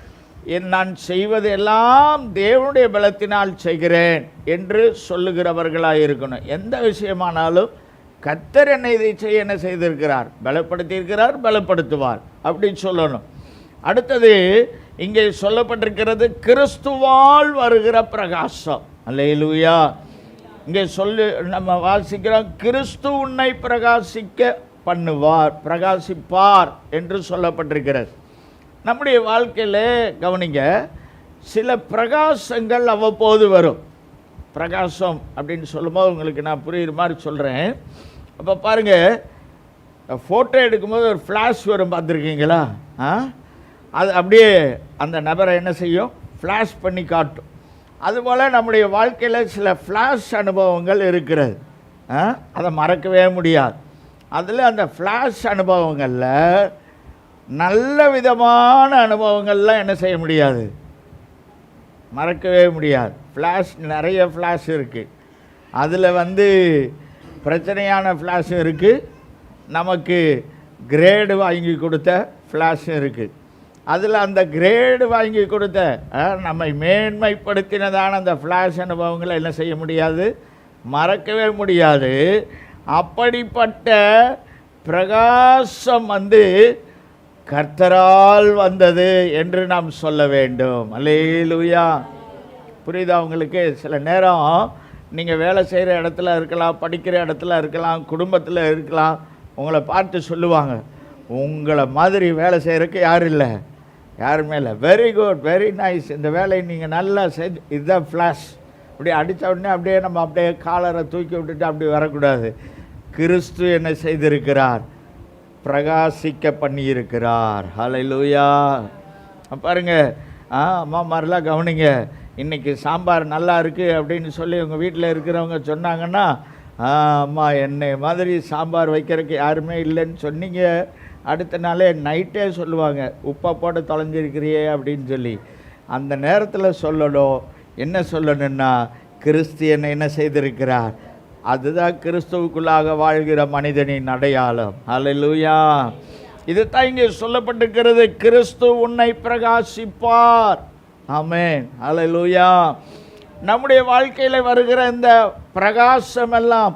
நான் செய்வது எல்லாம் தேவனுடைய பலத்தினால் செய்கிறேன் என்று சொல்லுகிறவர்களாய் இருக்கணும். எந்த விஷயமானாலும் கர்த்தர் என்னை இதை செய்ய என்ன செய்திருக்கிறார், பலப்படுத்தியிருக்கிறார், பலப்படுத்துவார் அப்படின்னு சொல்லணும். அடுத்தது இங்கே சொல்லப்பட்டிருக்கிறது, கிறிஸ்துவால் வருகிற பிரகாசம். அல்லேலூயா. இங்கே நம்ம வாசிக்கிறோம், கிறிஸ்து உன்னை பிரகாசிக்க பண்ணுவார், பிரகாசிப்பார் என்று சொல்லப்பட்டிருக்கிறது. நம்முடைய வாழ்க்கையில் கவனிங்க, சில பிரகாசங்கள் அவ்வப்போது வரும். பிரகாசம் அப்படின்னு சொல்லும்போது உங்களுக்கு நான் புரியுற மாதிரி சொல்கிறேன். அப்போ பாருங்கள், ஃபோட்டோ எடுக்கும்போது ஒரு ஃப்ளாஷ் வரும், பார்த்துருக்கீங்களா? அது அப்படியே அந்த நபரை என்ன செய்யும், ஃப்ளாஷ் பண்ணி காட்டும். அதுபோல் நம்முடைய வாழ்க்கையில் சில ஃப்ளாஷ் அனுபவங்கள் இருக்கிறது, அதை மறக்கவே முடியாது. அதில் அந்த ஃப்ளாஷ் அனுபவங்களில் நல்ல விதமான அனுபவங்கள்லாம் என்ன செய்ய முடியாது, மறக்கவே முடியாது. ஃப்ளாஷ் நிறைய ஃப்ளாஷ் இருக்குது. அதில் பிரச்சனையான ஃப்ளாஷும் இருக்குது, நமக்கு கிரேடு வாங்கி கொடுத்த ஃப்ளாஷும் இருக்குது. அதில் அந்த கிரேடு வாங்கி கொடுத்த நம்மை மேன்மைப்படுத்தினதான அந்த ஃப்ளாஷ் அனுபவங்களை என்ன செய்ய முடியாது, மறக்கவே முடியாது. அப்படிப்பட்ட பிரகாசம் கர்த்தரால் வந்தது என்று நாம் சொல்ல வேண்டும். அல்லேலூயா. புரியுதா உங்களுக்கு? சில நேரம் நீங்கள் வேலை செய்கிற இடத்துல இருக்கலாம், படிக்கிற இடத்துல இருக்கலாம், குடும்பத்தில் இருக்கலாம், உங்களை பார்த்து சொல்லுவாங்க, உங்களை மாதிரி வேலை செய்கிறதுக்கு யாரும் இல்லை, யாருமே இல்லை. வெரி குட், வெரி நைஸ், இந்த வேலையை நீங்கள் நல்லா செஞ்சு, இதுதான் ஃப்ளாஷ். அப்படியே அடித்த உடனே அப்படியே நம்ம அப்படியே காலரை தூக்கி விட்டுட்டு அப்படி வரக்கூடாது. கிறிஸ்து என்ன செய்திருக்கிறார்? பிரகாசிக்க பண்ணியிருக்கிறார். ஹல்லேலூயா. பாருங்க, அம்மா மாதிரிலாம் கவனிங்க. இன்றைக்கி சாம்பார் நல்லா இருக்குது அப்படின்னு சொல்லி உங்கள் வீட்டில் இருக்கிறவங்க சொன்னாங்கன்னா, அம்மா என்னை மாதிரி சாம்பார் வைக்கிறதுக்கு யாருமே இல்லைன்னு சொன்னீங்க, அடுத்த நாளே நைட்டே சொல்லுவாங்க, உப்பை போட்டு தொலைஞ்சிருக்கிறியே அப்படின்னு சொல்லி. அந்த நேரத்தில் சொல்லணும், என்ன சொல்லணுன்னா, கிறிஸ்து என்னை என்ன செய்திருக்கிறார். அதுதான் கிறிஸ்துவுக்குள்ளாக வாழ்கிற மனிதனின் அடையாளம். ஹல்லேலூயா. இது தான் இங்கே சொல்லப்பட்டிருக்கிறது, கிறிஸ்து உன்னை பிரகாசிப்பார். ஆமென். ஹல்லேலூயா. நம்முடைய வாழ்க்கையில் வருகிற இந்த பிரகாசம் எல்லாம்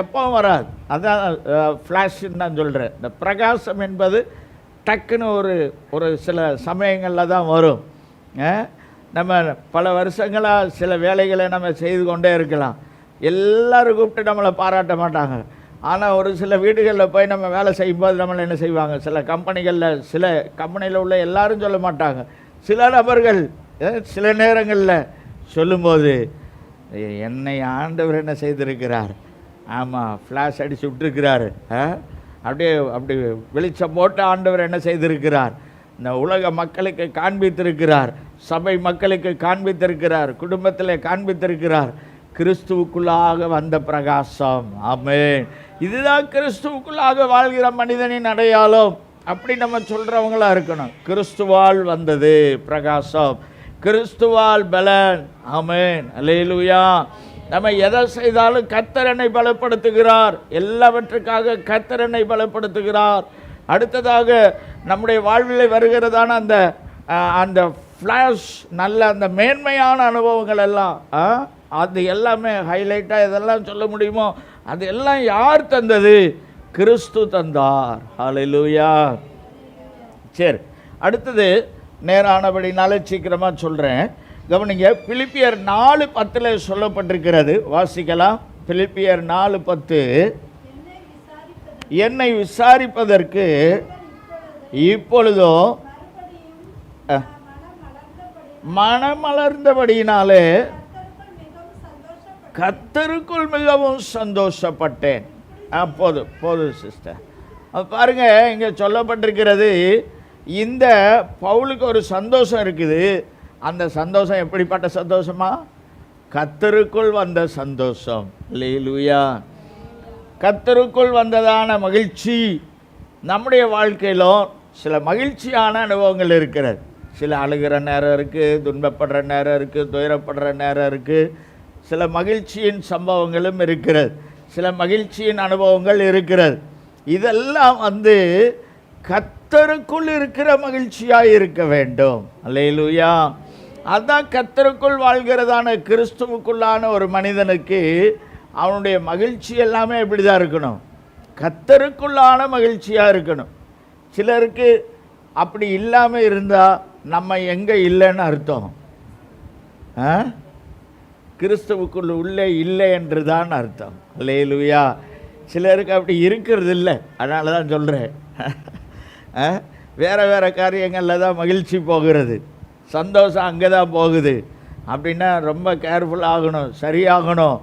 எப்போ வராது, அதான் ஃப்ளாஷ்ன்னு நான் சொல்கிறேன். இந்த பிரகாசம் என்பது டக்குன்னு ஒரு சில சமயங்களில் தான் வரும். நம்ம பல வருஷங்களாக சில வேலைகளை நம்ம செய்து கொண்டே இருக்கலாம். எல்லோரும் கூப்பிட்டு நம்மளை பாராட்ட மாட்டாங்க. ஆனால் ஒரு சில வீடுகளில் போய் நம்ம வேலை செய்யும்போது நம்மளை என்ன செய்வாங்க, சில கம்பெனியில் உள்ள எல்லாரும் சொல்ல மாட்டாங்க, சில நபர்கள் சில நேரங்களில் சொல்லும்போது, என்னை ஆண்டவர் என்ன செய்திருக்கிறார், ஆமாம் ஃப்ளாஷ் அடித்து விட்டுருக்கிறாரு, அப்படி வெளிச்சம் போட்டு ஆண்டவர் என்ன செய்திருக்கிறார், இந்த உலக மக்களுக்கு காண்பித்திருக்கிறார், சபை மக்களுக்கு காண்பித்திருக்கிறார், குடும்பத்தில் காண்பித்திருக்கிறார். கிறிஸ்துவுக்குள்ளாக வந்த பிரகாசம். ஆமென். இதுதான் கிறிஸ்துவுக்குள்ளாக வாழ்கிற மனிதனின் அடையாளம். அப்படி நம்ம சொல்கிறவங்களா இருக்கணும். கிறிஸ்துவால் வந்தது பிரகாசம், கிறிஸ்துவால் பலன். ஆமென். அல்லேலூயா. நம்ம எதை செய்தாலும் கர்த்தர் என்னை பலப்படுத்துகிறார், எல்லாவற்றுக்காக கர்த்தர் என்னை பலப்படுத்துகிறார். அடுத்ததாக நம்முடைய வாழ்வில் வருகிறதான அந்த ஃப்ளாஷ், நல்ல அந்த மேன்மையான அனுபவங்கள் எல்லாம், அது எல்லாமே ஹைலைட்டாக இதெல்லாம் சொல்ல முடியுமோ, அது எல்லாம் யார் தந்தது? கிறிஸ்து தந்தார். ஹல்லேலூயா. சரி, அடுத்தது நேரானபடினால சீக்கிரமாக சொல்கிறேன், கவனிங்க. பிலிப்பியர் 4:10 சொல்லப்பட்டிருக்கிறது, வாசிக்கலாம். பிலிப்பியர் 4:10, என்னை விசாரிப்பதற்கு இப்பொழுதோ மனமலர்ந்தபடியினாலே கர்த்தருக்குள் மிகவும் சந்தோஷப்பட்டேன். போதும் சிஸ்டர். பாருங்க, இங்கே சொல்லப்பட்டிருக்கிறது, இந்த பவுலுக்கு ஒரு சந்தோஷம் இருக்குது. அந்த சந்தோஷம் எப்படிப்பட்ட சந்தோஷமா? கர்த்தருக்குள் வந்த சந்தோஷம். அல்லேலூயா. கர்த்தருக்குள் வந்ததான மகிழ்ச்சி. நம்முடைய வாழ்க்கையிலும் சில மகிழ்ச்சியான அனுபவங்கள் இருக்கிறது. சில அழுகிற நேரம் இருக்குது, துன்பப்படுற நேரம் இருக்குது, துயரப்படுற நேரம் இருக்குது. சில மகிழ்ச்சியின் சம்பவங்களும் இருக்கிறது, சில மகிழ்ச்சியின் அனுபவங்கள் இருக்கிறது. இதெல்லாம் கர்த்தருக்குள் இருக்கிற மகிழ்ச்சியாக இருக்க வேண்டும். அல்லேலூயா. அதான் கர்த்தருக்குள் வாழ்கிறதான கிறிஸ்துவுக்குள்ளான ஒரு மனிதனுக்கு அவனுடைய மகிழ்ச்சி எல்லாமே எப்படி தான் இருக்கணும்? கர்த்தருக்குள்ளான மகிழ்ச்சியாக இருக்கணும். சிலருக்கு அப்படி இல்லாமல் இருந்தால் நம்ம எங்கே இல்லைன்னு அர்த்தம். கிறிஸ்துவுக்குள் உள்ளே இல்லை என்று தான் அர்த்தம். அல்லேலூயா. சிலருக்கு அப்படி இருக்கிறது இல்லை, அதனால தான் சொல்கிறேன். வேறு காரியங்களில் தான் மகிழ்ச்சி போகிறது, சந்தோஷம் அங்கே தான் போகுது. அப்படின்னா ரொம்ப கேர்ஃபுல் ஆகணும், சரியாகணும்.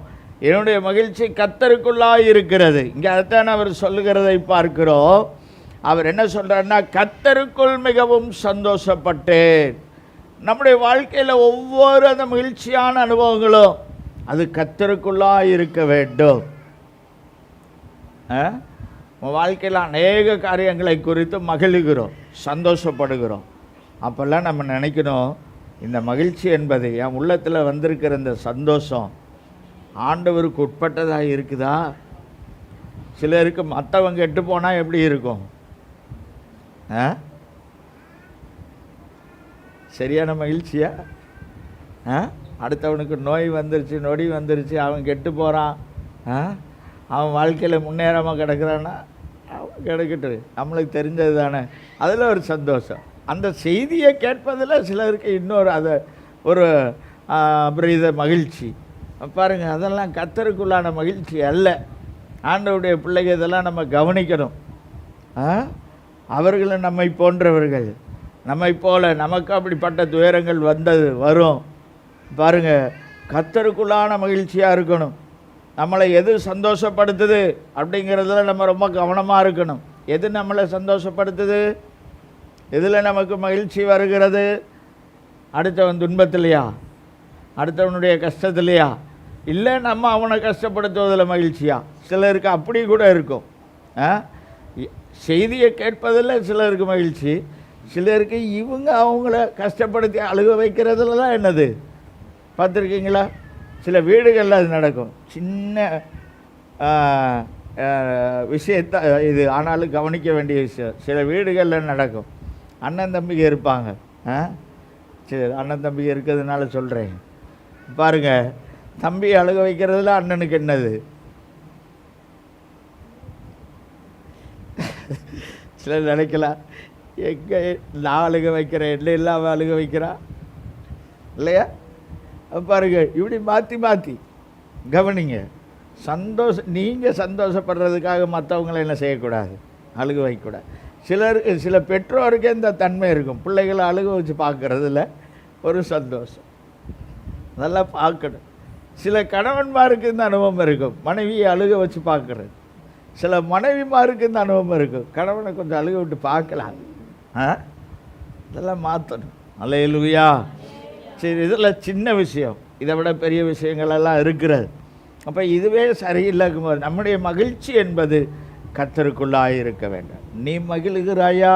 என்னுடைய மகிழ்ச்சி கர்த்தருக்குள்ளாக இருக்கிறது. இங்கே அதைத்தான் அவர் சொல்லுகிறதை பார்க்கிறோம். அவர் என்ன சொல்கிறாருன்னா, கர்த்தருக்குள் மிகவும் சந்தோஷப்பட்டேன். நம்முடைய வாழ்க்கையில் ஒவ்வொரு அந்த மகிழ்ச்சியான அனுபவங்களும் அது கர்த்தருக்குள்ளாக இருக்க வேண்டும். நம்ம வாழ்க்கையில் அநேக காரியங்களை குறித்து மகிழ்கிறோம், சந்தோஷப்படுகிறோம். அப்போல்லாம் நம்ம நினைக்கணும், இந்த மகிழ்ச்சி என்பது என் உள்ளத்தில் வந்திருக்கிற இந்த சந்தோஷம் ஆண்டவருக்கு உட்பட்டதாக இருக்குதா? சிலருக்கு மற்றவங்க கெட்டு போனால் எப்படி இருக்கும்? சரியான மகிழ்ச்சியா? அடுத்தவனுக்கு நோய் வந்துருச்சு, நொடி வந்துருச்சு, அவன் கெட்டு போகிறான், அவன் வாழ்க்கையில் முன்னேறாமல் கிடக்கிறான்னா அவன் கிடக்கட்டு, நம்மளுக்கு தெரிஞ்சது தானே. அதில் ஒரு சந்தோஷம். அந்த செய்தியை கேட்பதில் சிலருக்கு இன்னொரு ஒரு மகிழ்ச்சி. பாருங்கள், அதெல்லாம் கர்த்தருக்குள்ளான மகிழ்ச்சி அல்ல. ஆண்டவருடைய பிள்ளைகள் இதெல்லாம் நம்ம கவனிக்கணும். அவர்களும் நம்மை போன்றவர்கள். நம்மை போல நமக்கு அப்படிப்பட்ட துயரங்கள் வரும். பாருங்க, கர்த்தருக்குள்ளான மகிழ்ச்சியாக இருக்கணும். நம்மளை எது சந்தோஷப்படுத்துது அப்படிங்கிறதுல நம்ம ரொம்ப கவனமாக இருக்கணும். எது நம்மளை சந்தோஷப்படுத்துது, எதில் நமக்கு மகிழ்ச்சி வருகிறது? அடுத்தவன் துன்பத்திலையா, அடுத்தவனுடைய கஷ்டத்திலையா, இல்லை நம்ம அவனை கஷ்டப்படுத்துவதில் மகிழ்ச்சியா? சிலருக்கு அப்படி கூட இருக்கும். செய்தியை கேட்பதில் சிலருக்கு மகிழ்ச்சி, சிலருக்கு இவங்க அவங்கள கஷ்டப்படுத்தி அழுக வைக்கிறதுல தான் என்னது. பார்த்துருக்கீங்களா? சில வீடுகளில் அது நடக்கும். சின்ன விஷயத்தை இது, ஆனாலும் கவனிக்க வேண்டிய விஷயம். சில வீடுகளில் நடக்கும். அண்ணன் தம்பிங்க இருப்பாங்க. சரி, அண்ணன் தம்பிங்க இருக்கிறதுனால சொல்கிறேன். பாருங்கள், தம்பி அழுக வைக்கிறதுல அண்ணனுக்கு என்னது? சிலர் நினைக்கலாம், எங்கே நான் அழுக வைக்கிறேன், என்ன இல்லாமல் அழுக வைக்கிறா இல்லையா? பாருங்கள், இப்படி மாற்றி மாற்றி கவனிங்க. நீங்கள் சந்தோஷப்படுறதுக்காக மற்றவங்களை என்ன செய்யக்கூடாது, அழுக வைக்கக்கூடாது. சில பெற்றோருக்கு இந்த தன்மை இருக்கும். பிள்ளைகளை அழுக வச்சு பார்க்குறதுல ஒரு சந்தோஷம், அதெல்லாம் பார்க்கணும். சில கணவன்மாருக்கு இந்த அனுபவம் இருக்கும், மனைவியை அழுக வச்சு பார்க்குறது. சில மனைவிமாருக்கு இந்த அனுபவம் இருக்கும், கணவனை கொஞ்சம் அழுக விட்டு பார்க்கலாம். இதெல்லாம் மாற்றணும். அல்லேலூயா. சரி, இதில் சின்ன விஷயம், இதை விட பெரிய விஷயங்களெல்லாம் இருக்கிறது. அப்போ இதுவே சரியில்லைக்கும் போது நம்முடைய மகிழ்ச்சி என்பது கர்த்தருக்குள்ளாக இருக்க வேண்டும். நீ மகிழ்கிறாயா,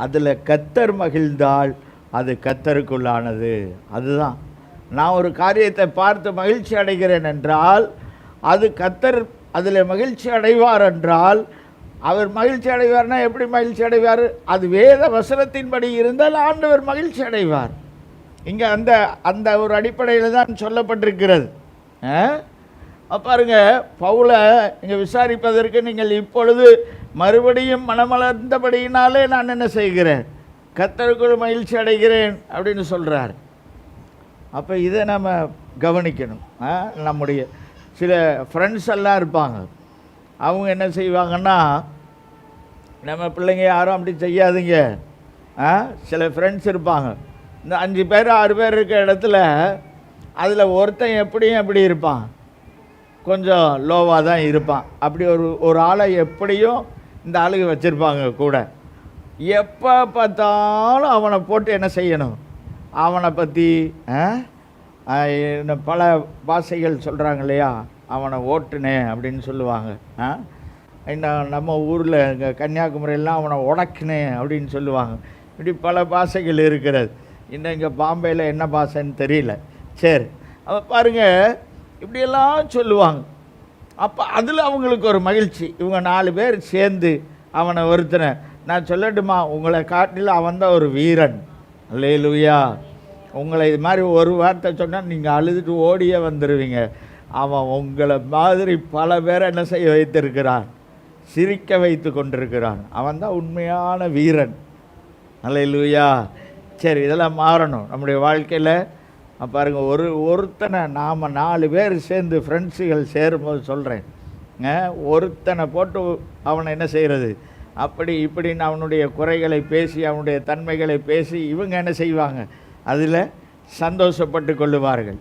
அதில் கர்த்தர் மகிழ்ந்தால் அது கர்த்தருக்குள்ளானது. அதுதான், நான் ஒரு காரியத்தை பார்த்து மகிழ்ச்சி அடைகிறேன் என்றால் அது கர்த்தர் அதில் மகிழ்ச்சி அடைவார் என்றால், அவர் மகிழ்ச்சி அடைவார்னா எப்படி மகிழ்ச்சி அடைவார்? அது வேத வசனத்தின்படி இருந்தால் ஆண்டவர் மகிழ்ச்சி அடைவார். இங்கே அந்த அந்த ஒரு அடிப்படையில் தான் சொல்லப்பட்டிருக்கிறது. பாருங்க, பவுலை இங்கே விசாரிப்பதற்கு நீங்கள் இப்பொழுது மறுபடியும் மனமலர்ந்தபடியினாலே நான் என்ன செய்கிறேன், கர்த்தருக்குள் மகிழ்ச்சி அடைகிறேன் அப்படின்னு சொல்கிறார். அப்போ இதை நம்ம கவனிக்கணும். நம்முடைய சில ஃப்ரெண்ட்ஸ் எல்லாம் இருப்பாங்க, அவங்க என்ன செய்வாங்கன்னா, நம்ம பிள்ளைங்க யாரும் அப்படி செய்யாதீங்க. சில ஃப்ரெண்ட்ஸ் இருப்பாங்க, இந்த 5 பேர் 6 பேர் இருக்க இடத்துல அதில் ஒருத்தன் எப்படியும் எப்படி இருப்பான், கொஞ்சம் லோவாக தான் இருப்பான். அப்படி ஒரு ஆளை எப்படியும் இந்த ஆளுக வச்சுருப்பாங்க கூட. எப்போ பார்த்தாலும் அவனை போட்டு என்ன செய்யணும், அவனை பற்றி பல பாஷைகள் சொல்கிறாங்க இல்லையா, அவனை ஓட்டுனேன் அப்படின்னு சொல்லுவாங்க. இன்னும் நம்ம ஊரில் இங்கே கன்னியாகுமரியெல்லாம் அவனை உடக்குனேன் அப்படின்னு சொல்லுவாங்க. இப்படி பல பாஷைகள் இருக்கிறது. இன்னும் இங்கே பாம்பேயில் என்ன பாஷைன்னு தெரியல. சரி, அப்போ பாருங்கள், இப்படியெல்லாம் சொல்லுவாங்க. அப்போ அதில் அவங்களுக்கு ஒரு மகிழ்ச்சி. இவங்க 4 பேர் சேர்ந்து அவனை ஒருத்தனை, நான் சொல்லட்டுமா, உங்களை காட்டில் அவன் தான் ஒரு வீரன். அல்லேலூயா. உங்களை இது மாதிரி ஒரு வார்த்தை சொன்னால் நீங்கள் அழுதுட்டு ஓடியே வந்துடுவீங்க. அவன் உங்களை மாதிரி பல பேரை என்ன செய்ய வைத்திருக்கிறான், சிரிக்க வைத்து கொண்டிருக்கிறான். அவன் தான் உண்மையான வீரன். அல்லேலூயா. சரி, இதெல்லாம் மாறணும் நம்முடைய வாழ்க்கையில். பாருங்கள், ஒருத்தனை நாம் 4 பேர் சேர்ந்து ஃப்ரெண்ட்ஸுகள் சேரும்போது சொல்கிறேன், ஒருத்தனை போட்டு அவனை என்ன செய்கிறது, அப்படி இப்படின்னு அவனுடைய குறைகளை பேசி அவனுடைய தன்மைகளை பேசி இவங்க என்ன செய்வாங்க, அதில் சந்தோஷப்பட்டு கொள்ளுவார்கள்.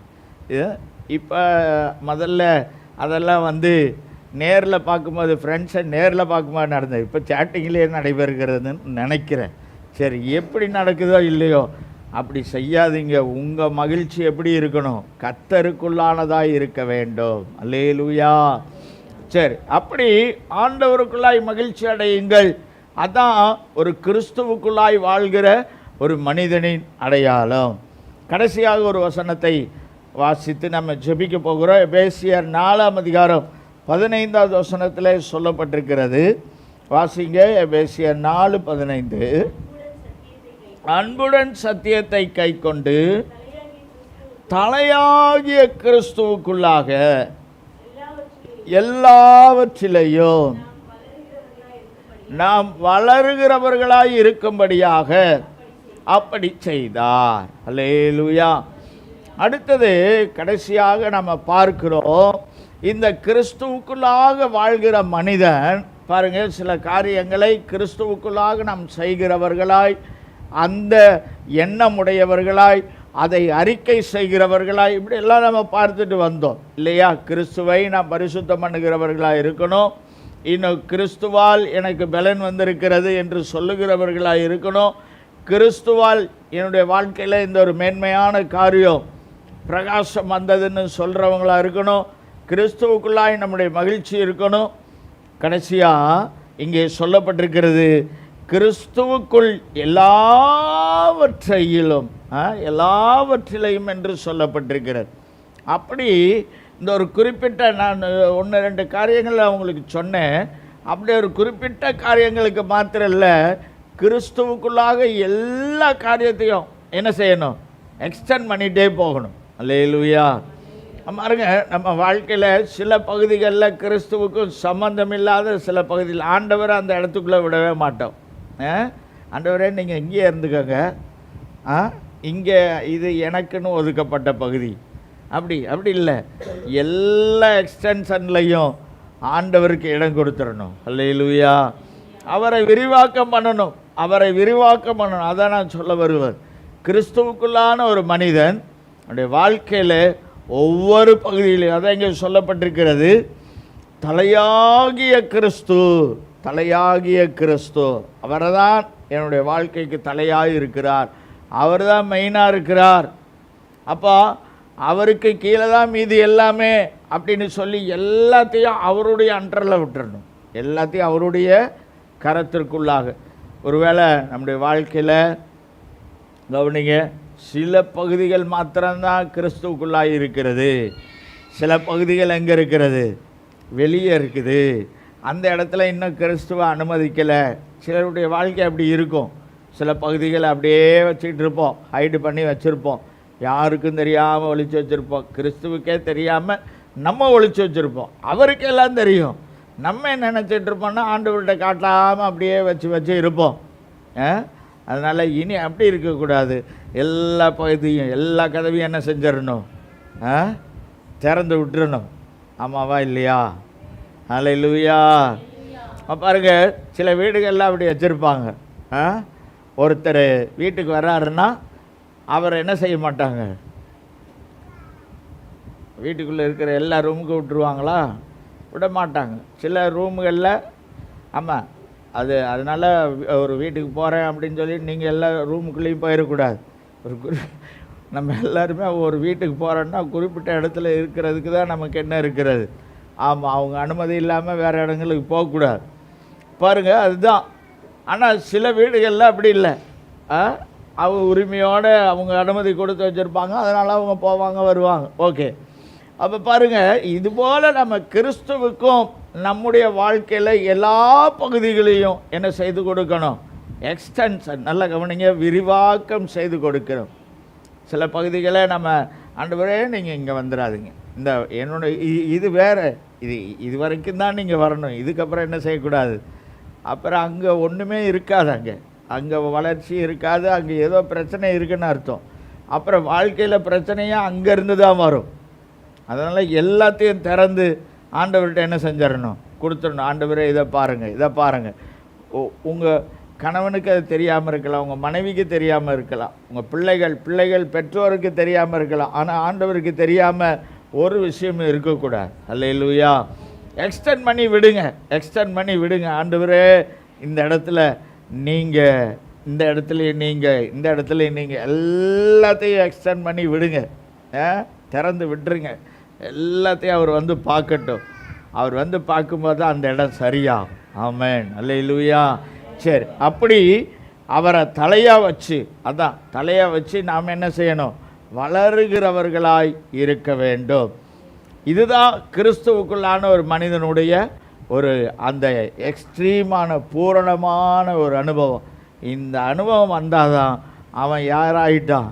இப்போ முதல்ல அதெல்லாம் நேரில் பார்க்கும்போது, ஃப்ரெண்ட்ஸை நேரில் பார்க்கும்போது நடந்தது. இப்போ சேட்டிங்லேயே நடைபெறுகிறதுன்னு நினைக்கிறேன். சரி, எப்படி நடக்குதோ இல்லையோ அப்படி செய்யாதீங்க. உங்கள் மகிழ்ச்சி எப்படி இருக்கணும், கர்த்தருக்குள்ளானதாக இருக்க வேண்டும். அல்லேலூயா. சரி, அப்படி ஆண்டவருக்குள்ளாய் மகிழ்ச்சி அடையுங்கள். அதான் ஒரு கிறிஸ்துவுக்குள்ளாய் வாழ்கிற ஒரு மனிதனின் அடையாளம். கடைசியாக ஒரு வசனத்தை வாசித்து நம்ம ஜெபிக்க போகிறோம். எபேசியர் 4ஆம் அதிகாரம் 15வது வசனத்தில் சொல்லப்பட்டிருக்கிறது. வாசிங்க. எபேசியர் 4:15. அன்புடன் சத்தியத்தை கைக்கொண்டு தலையாகிய கிறிஸ்துவுக்குள்ளாக எல்லாவற்றிலையும் நாம் வளருகிறவர்களாய் இருக்கும்படியாக அப்படி செய்தார். அல்லேலூயா. அடுத்தது கடைசியாக நம்ம பார்க்கிறோம், இந்த கிறிஸ்துவுக்குள்ளாக வாழ்கிற மனிதன் பாருங்கள், சில காரியங்களை கிறிஸ்துவுக்குள்ளாக நாம் செய்கிறவர்களாய் அந்த எண்ணமுடையவர்களாய், அதை அறிக்கை செய்கிறவர்களாய், இப்படி எல்லாம் நம்ம பார்த்துட்டு வந்தோம் இல்லையா? கிறிஸ்துவை நாம் பரிசுத்தம் பண்ணுகிறவர்களாக இருக்கணும். இன்னும் கிறிஸ்துவால் எனக்கு பலன் வந்திருக்கிறது என்று சொல்லுகிறவர்களாக இருக்கணும். கிறிஸ்துவால் என்னுடைய வாழ்க்கையில் இந்த ஒரு மேன்மையான காரியம் பிரகாசம் வந்ததுன்னு சொல்கிறவங்களாக இருக்கணும். கிறிஸ்துவுக்குள்ளாய் நம்முடைய மகிழ்ச்சி இருக்கணும். கடைசியாக இங்கே சொல்லப்பட்டிருக்கிறது, கிறிஸ்துவுக்குள் எல்லாவற்றிலையும் என்று சொல்லப்பட்டிருக்கிறது. அப்படி இந்த ஒரு குறிப்பிட்ட, நான் 1-2 காரியங்கள் அவங்களுக்கு சொன்னேன். அப்படி ஒரு குறிப்பிட்ட காரியங்களுக்கு மாத்திரம் இல்லை, கிறிஸ்துவுக்குள்ளாக எல்லா காரியத்தையும் என்ன செய்யணும்? எக்ஸ்டெண்ட் பண்ணிகிட்டே போகணும். அல்லேலூயா. பாருங்க, நம்ம வாழ்க்கையில் சில பகுதிகளில் கிறிஸ்துவுக்கும் சம்பந்தம் இல்லாத சில பகுதியில் ஆண்டவரை அந்த இடத்துக்குள்ளே விடவே மாட்டோம். ஆண்டவரே நீங்கள் இங்கேயே இருந்துக்கோங்க, இங்கே இது எனக்குன்னு ஒதுக்கப்பட்ட பகுதி, அப்படி இல்லை. எல்லா எக்ஸ்டென்ஷன்லையும் ஆண்டவருக்கு இடம் கொடுத்துடணும். அல்லேலூயா. அவரை விரிவாக்கம் பண்ணணும். அதான் நான் சொல்ல வருவது. கிறிஸ்துவுக்குள்ளான ஒரு மனிதன் அவருடைய வாழ்க்கையில் ஒவ்வொரு பகுதியிலையும், அதான் இங்கே சொல்லப்பட்டிருக்கிறது, தலையாகிய கிறிஸ்து அவரை தான் என்னுடைய வாழ்க்கைக்கு தலையாக இருக்கிறார். அவர் தான் மெயினாக இருக்கிறார். அப்போ அவருக்கு கீழே தான் மீதி எல்லாமே அப்படின்னு சொல்லி எல்லாத்தையும் அவருடைய அண்டரில் விட்டுறணும். எல்லாத்தையும் அவருடைய கரத்திற்குள்ளாக. ஒருவேளை நம்முடைய வாழ்க்கையில் கவனிங்க, சில பகுதிகள் மாத்திரம்தான் கிறிஸ்துவுக்குள்ளாக இருக்கிறது. சில பகுதிகள் எங்கே இருக்கிறது? வெளியே இருக்குது. அந்த இடத்துல இன்னும் கிறிஸ்துவை அனுமதிக்கலை. சிலருடைய வாழ்க்கை அப்படி இருக்கும். சில பகுதிகளை அப்படியே வச்சுக்கிட்டு இருப்போம், ஹைடு பண்ணி வச்சுருப்போம், யாருக்கும் தெரியாமல் ஒழிச்சு வச்சுருப்போம். கிறிஸ்துவுக்கே தெரியாமல் நம்ம ஒழிச்சு வச்சுருப்போம். அவருக்கெல்லாம் தெரியும். நம்ம என்ன நினச்சிட்டு இருப்போம்னா ஆண்டவர்கிட்ட காட்டாமல் அப்படியே வச்சு இருப்போம். அதனால் இனி அப்படி இருக்கக்கூடாது. எல்லா பகுதியும் எல்லா கதவையும் என்ன செஞ்சிடணும்? திறந்து விட்டுறணும். ஆமாவா இல்லையா? அல்லேலூயா. பாருங்க, சில வீடுகள்லாம் அப்படி வச்சுருப்பாங்க. ஒருத்தர் வீட்டுக்கு வர்றாருன்னா அவரை என்ன செய்ய மாட்டாங்க? வீட்டுக்குள்ளே இருக்கிற எல்லா ரூமுக்கு விட்டுருவாங்களா? விட மாட்டாங்க. சில ரூமுகளில் ஆமாம், அதனால் ஒரு வீட்டுக்கு போகிறேன் அப்படின்னு சொல்லி நீங்கள் எல்லா ரூமுக்குள்ளேயும் போயிடக்கூடாது. நம்ம எல்லாருமே ஒரு வீட்டுக்கு போகிறோன்னா குறிப்பிட்ட இடத்துல இருக்கிறதுக்கு தான் நமக்கு என்ன இருக்கிறது. ஆமாம், அவங்க அனுமதி இல்லாமல் வேறு இடங்களுக்கு போகக்கூடாது. பாருங்கள், அதுதான். ஆனால் சில வீடுகளில் அப்படி இல்லை. அவங்க உரிமையோடு அவங்க அனுமதி கொடுத்து வச்சுருப்பாங்க. அதனால் அவங்க போவாங்க வருவாங்க. ஓகே. அப்போ பாருங்கள், இதுபோல் நம்ம கிறிஸ்துவுக்கும் நம்முடைய வாழ்க்கையில் எல்லா பகுதிகளையும் என்ன செய்து கொடுக்கணும்? எக்ஸ்டென்ஷன். நல்லா கவனிங்க, விரிவாக்கம் செய்து கொடுக்கணும். சில பகுதிகளை நம்ம ஆண்டவரே நீங்கள் இங்கே வந்துடாதீங்க, இந்த என்னோட இது வேறு, இது வரைக்கும் தான் நீங்கள் வரணும், இதுக்கப்புறம் என்ன செய்யக்கூடாது. அப்புறம் அங்கே ஒன்றுமே இருக்காது. அங்கே வளர்ச்சி இருக்காது. அங்கே ஏதோ பிரச்சனை இருக்குன்னு அர்த்தம். அப்புறம் வாழ்க்கையில் பிரச்சனையாக அங்கேருந்து தான் வரும். அதனால் எல்லாத்தையும் திறந்து ஆண்டவர்கிட்ட என்ன செஞ்சிடணும்? கொடுத்துடணும். ஆண்டவரே இதை பாருங்கள். உங்கள் கணவனுக்கு அது தெரியாமல் இருக்கலாம், உங்கள் மனைவிக்கு தெரியாமல் இருக்கலாம், உங்கள் பிள்ளைகள் பெற்றோருக்கு தெரியாமல் இருக்கலாம். ஆனால் ஆண்டவருக்கு தெரியாமல் ஒரு விஷயமும் இருக்கக்கூடாது. அல்லேலூயா. எக்ஸ்டெண்ட் பண்ணி விடுங்க. ஆண்டவரே இந்த இடத்துல நீங்கள் எல்லாத்தையும் எக்ஸ்டெண்ட் பண்ணி விடுங்க. திறந்து விட்டுருங்க. எல்லாத்தையும் அவர் வந்து பார்க்கட்டும். அவர் வந்து பார்க்கும்போது தான் அந்த இடம் சரியாகும். ஆமென். அல்லேலூயா. சரி, அப்படி அவரை தலையாக வச்சு நாம் என்ன செய்யணும்? வளருகிறவர்களாய் இருக்க வேண்டும். இதுதான் கிறிஸ்துவுக்குள்ளான ஒரு மனிதனுடைய ஒரு அந்த எக்ஸ்ட்ரீமான பூரணமான ஒரு அனுபவம். இந்த அனுபவம் வந்தால் தான் அவன் யாராயிட்டான்?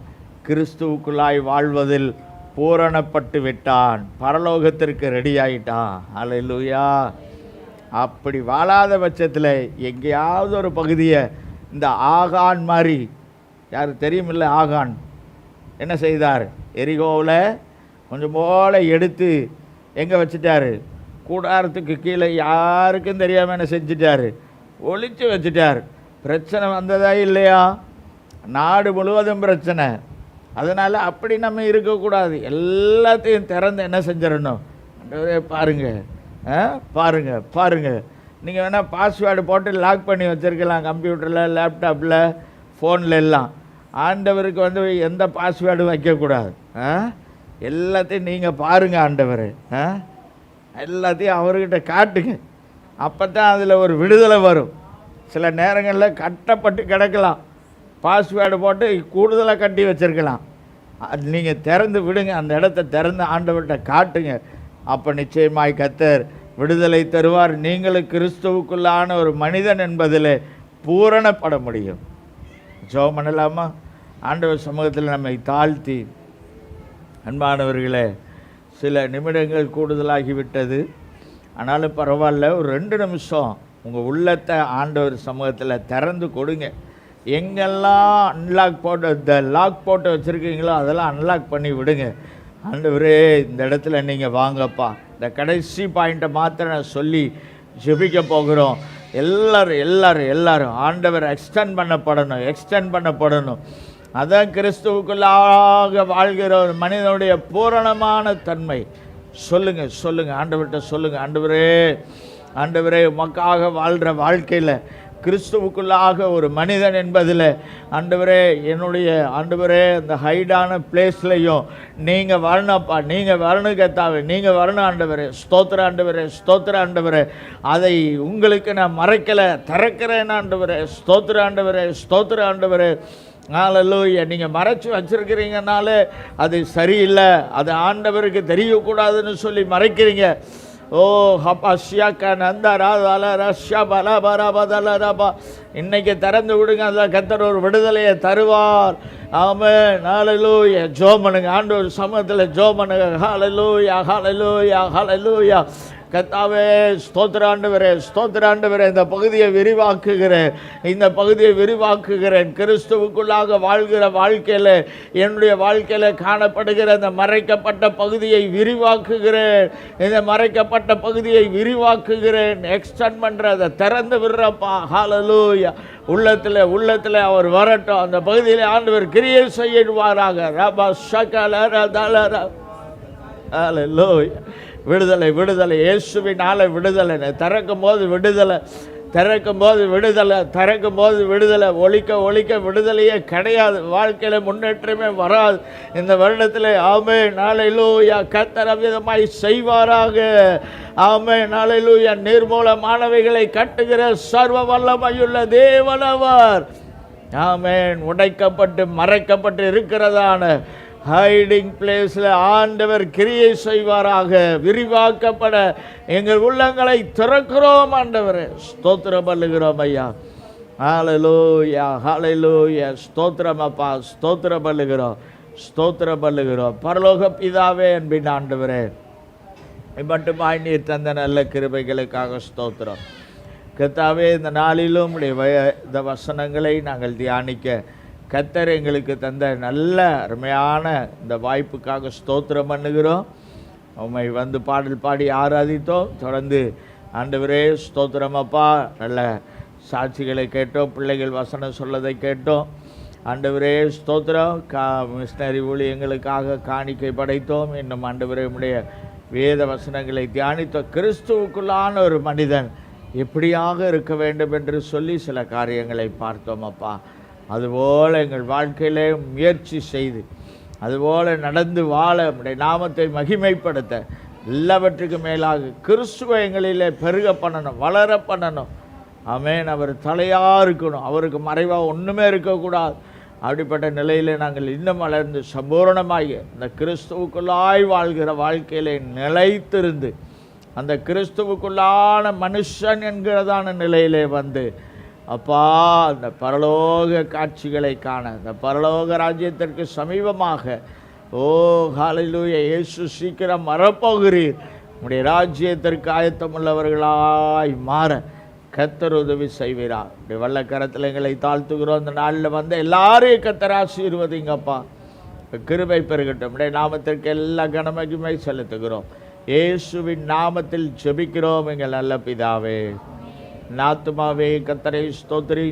கிறிஸ்துவுக்குள்ளாய் வாழ்வதில் பூரணப்பட்டு விட்டான், பரலோகத்திற்கு ரெடி ஆகிட்டான். அல்லேலூயா. அப்படி வாழாத பட்சத்தில் எங்கேயாவது ஒரு பகுதியை இந்த ஆகான் மாதிரி, யார் தெரியுமில்ல? ஆகான் என்ன செய்தார்? எரிகோவில் கொஞ்சம் போல எடுத்து எங்கே வச்சுட்டாரு? கூடாரத்துக்கு கீழே, யாருக்கும் தெரியாமல் என்ன செஞ்சிட்டாரு? ஒளிச்சு வச்சுட்டார். பிரச்சனை வந்ததா இல்லையா? நாடு முழுவதும் பிரச்சனை. அதனால் அப்படி நம்ம இருக்கக்கூடாது. எல்லாத்தையும் திறந்து என்ன செஞ்சிடணும், ஆண்டவரே பாருங்க, பாருங்க பாருங்க. நீங்கள் வேணால் பாஸ்வேர்டு போட்டு லாக் பண்ணி வச்சுருக்கலாம், கம்ப்யூட்டரில், லேப்டாப்பில், ஃபோனில் எல்லாம். ஆண்டவருக்கு வந்து எந்த பாஸ்வேர்டும் வைக்கக்கூடாது. எல்லாத்தையும் நீங்கள் பாருங்கள் ஆண்டவர், எல்லாத்தையும் அவர்கிட்ட காட்டுங்க. அப்போ தான் அதில் ஒரு விடுதலை வரும். சில நேரங்களில் கட்டப்பட்டு கிடக்கலாம், பாஸ்வேர்டு போட்டு கூடுதலாக கட்டி வச்சுருக்கலாம். அது நீங்கள் திறந்து விடுங்க, அந்த இடத்த திறந்து ஆண்டவர்கிட்ட காட்டுங்க. அப்போ நிச்சயமாய் கர்த்தர் விடுதலை தருவார். நீங்களும் கிறிஸ்துவுக்குள்ளான ஒரு மனிதன் என்பதில் பூரணப்பட முடியும். ஜெபம் பண்ணலாமா? ஆண்டவர் சமூகத்தில் நம்மை தாழ்த்தி, அன்பானவர்களே, சில நிமிடங்கள் கூடுதலாகிவிட்டது, ஆனாலும் பரவாயில்ல, ஒரு 2 நிமிஷம் உங்கள் உள்ளத்தை ஆண்டவர் சமூகத்தில் திறந்து கொடுங்க. எங்கெல்லாம் லாக் போட்டு வச்சுருக்கீங்களோ அதெல்லாம் அன்லாக் பண்ணி விடுங்க. ஆண்டவரே இந்த இடத்துல நீங்கள் வாங்கப்பா. இந்த கடைசி பாயிண்ட்டை மாத்திரம் நான் சொல்லி ஜெபிக்க போகிறோம். எல்லாரும் ஆண்டவர் எக்ஸ்டெண்ட் பண்ணப்படணும். அதான் கிறிஸ்துவுக்குள்ளாக வாழ்கிற ஒரு மனிதனுடைய பூரணமான தன்மை. சொல்லுங்க ஆண்டவர்கிட்ட சொல்லுங்க, ஆண்டவரே உமக்காக வாழ்கிற வாழ்க்கையில், கிறிஸ்துவுக்குள்ளாக ஒரு மனிதன் என்பதில் ஆண்டவரே, ஆண்டவரே அந்த ஹைடான பிளேஸ்லையும் நீங்கள் வரணும்ப்பா, நீங்கள் வரணும் கர்த்தாவே, நீங்கள் வரணும் ஆண்டவரே. ஸ்தோத்திர ஆண்டவரே, அதை உங்களுக்கு நான் மறைக்கலை, திறக்கிறேன் ஆண்டவரே. ஸ்தோத்திர ஆண்டவரே. ஹல்லேலூயா. நீங்கள் மறைச்சி வச்சுருக்கிறீங்கனாலே அது சரியில்லை, அது ஆண்டவருக்கு தெரியக்கூடாதுன்னு சொல்லி மறைக்கிறீங்க. ஓ ஹப்பா ஷியாக்கா நந்தாரா ரஷ்யா பலா பரா பதல ரபா. இன்னைக்கு திறந்து விடுங்க, அதில் கர்த்தர் ஒரு விடுதலையை தருவார். ஆமென். ஹல்லேலூயா. ஜெபம் பண்ணுங்க, ஆண்டவர் சமூகத்தில் ஜெபம் பண்ணுங்க. ஹல்லேலூயா. கர்த்தாவே ஸ்தோத்திர ஆண்டவரே, இந்த பகுதியை விரிவாக்குகிறேன். கிறிஸ்துவுக்குள்ளாக வாழ்கிற வாழ்க்கையில், என்னுடைய வாழ்க்கையில் காணப்படுகிற இந்த மறைக்கப்பட்ட பகுதியை விரிவாக்குகிறேன். எக்ஸ்டெண்ட் பண்ணுறதை திறந்து விடுறப்பா. ஹல்லேலூயா. உள்ளத்தில் அவர் வரட்டும். அந்த பகுதியில் ஆண்டவர் கிரியை செய்வாராக. ரபா ஷகல ரதல. ஹல்லேலூயா. விடுதலை இயேசுவினால விடுதலை. திறக்கும் போது விடுதலை. ஒழிக்க விடுதலையே கிடையாது. வாழ்க்கையில் முன்னேற்றமே வராது இந்த வருடத்தில். ஆமென். ஹல்லேலூயா. கர்த்தர் அவ்விதமாய் செய்வாராக. ஆமென். ஹல்லேலூயா. நிர்மூலமானவைகளை கட்டுகிற சர்வ வல்லமையுள்ள தேவனவர். ஆமென். உடைக்கப்பட்டு மறைக்கப்பட்டு இருக்கிறதான ஹைடிங் பிளேஸில் ஆண்டவர் கிரியை செய்வாராக. விரிவாக்கப்பட எங்கள் உள்ளங்களை திறக்கிறோம் ஆண்டவரே. ஸ்தோத்திரம் பண்ணுகிறோம் ஐயா. ஹல்லேலூயா. ஸ்தோத்திரம் அப்பா. ஸ்தோத்திரம் பண்ணுகிறோம். பரலோக பிதாவே, அன்பின் ஆண்டவரே, மட்டுமாய் நீர் தந்த நல்ல கிருபைகளுக்காக ஸ்தோத்திரம். கர்த்தாவே, இந்த நாளிலும் இந்த வசனங்களை நாங்கள் தியானிக்க கர்த்தர் எங்களுக்கு தந்த நல்ல அருமையான இந்த வாய்ப்புக்காக ஸ்தோத்திரம் பண்ணுகிறோம். உம்மை வந்து பாடல் பாடி ஆராதித்தோம். தொடர்ந்து ஆண்டவரே ஸ்தோத்திரம் அப்பா. நல்ல சாட்சிகளை கேட்டோம், பிள்ளைகள் வசனம் சொல்லதை கேட்டோம். ஆண்டவரே ஸ்தோத்திரம். மிஷனரி ஊழியங்களுக்காக காணிக்கை படைத்தோம். இன்னும் ஆண்டவரே உம்முடைய வேத வசனங்களை தியானித்தோம். கிறிஸ்துவுக்குள்ளான ஒரு மனிதன் எப்படியாக இருக்க வேண்டும் என்று சொல்லி சில காரியங்களை பார்த்தோம் அப்பா. அதுபோல் எங்கள் வாழ்க்கையிலே முயற்சி செய்து அதுபோல் நடந்து வாழ, நம்முடைய நாமத்தை மகிமைப்படுத்த, எல்லாவற்றுக்கும் மேலாக கிறிஸ்துவ எங்களிலே பெருக பண்ணணும், வளர பண்ணணும். ஆமென். அவர் தலையாக இருக்கணும், அவருக்கு மறைவாக ஒன்றுமே இருக்கக்கூடாது. அப்படிப்பட்ட நிலையில் நாங்கள் இன்னும் வளர்ந்து சம்பூரணமாகி அந்த கிறிஸ்துவுக்குள்ளாய் வாழ்கிற வாழ்க்கையிலே நிலைத்திருந்து அந்த கிறிஸ்துவுக்குள்ளான மனுஷன் என்கிறதான நிலையிலே வந்து அப்பா, அந்த பரலோக காட்சிகளை காண, அந்த பரலோக ராஜ்யத்திற்கு சமீபமாக, ஓ ஹல்லேலூயா, இயேசு சீக்கிரம் வரப்போகிறீர். உம்முடைய ராஜ்யத்திற்கு ஆயத்தமுள்ளவர்களாய் மாற கர்த்தர் உதவி செய்வீரா. இப்படி வல்ல கரத்தில் எங்களை தாழ்த்துகிறோம். இந்த நாளில் வந்து எல்லாரையும் கர்த்தர் ஆசீர்வதிங்கப்பா. கிருபை பெருகட்டும். உடைய நாமத்திற்கு எல்லா கனமகிமை செலுத்துகிறோம். இயேசுவின் நாமத்தில் ஜெபிக்கிறோம் எங்கள் நல்ல பிதாவே. ஆத்துமாவே கர்த்தரை ஸ்தோத்திரி.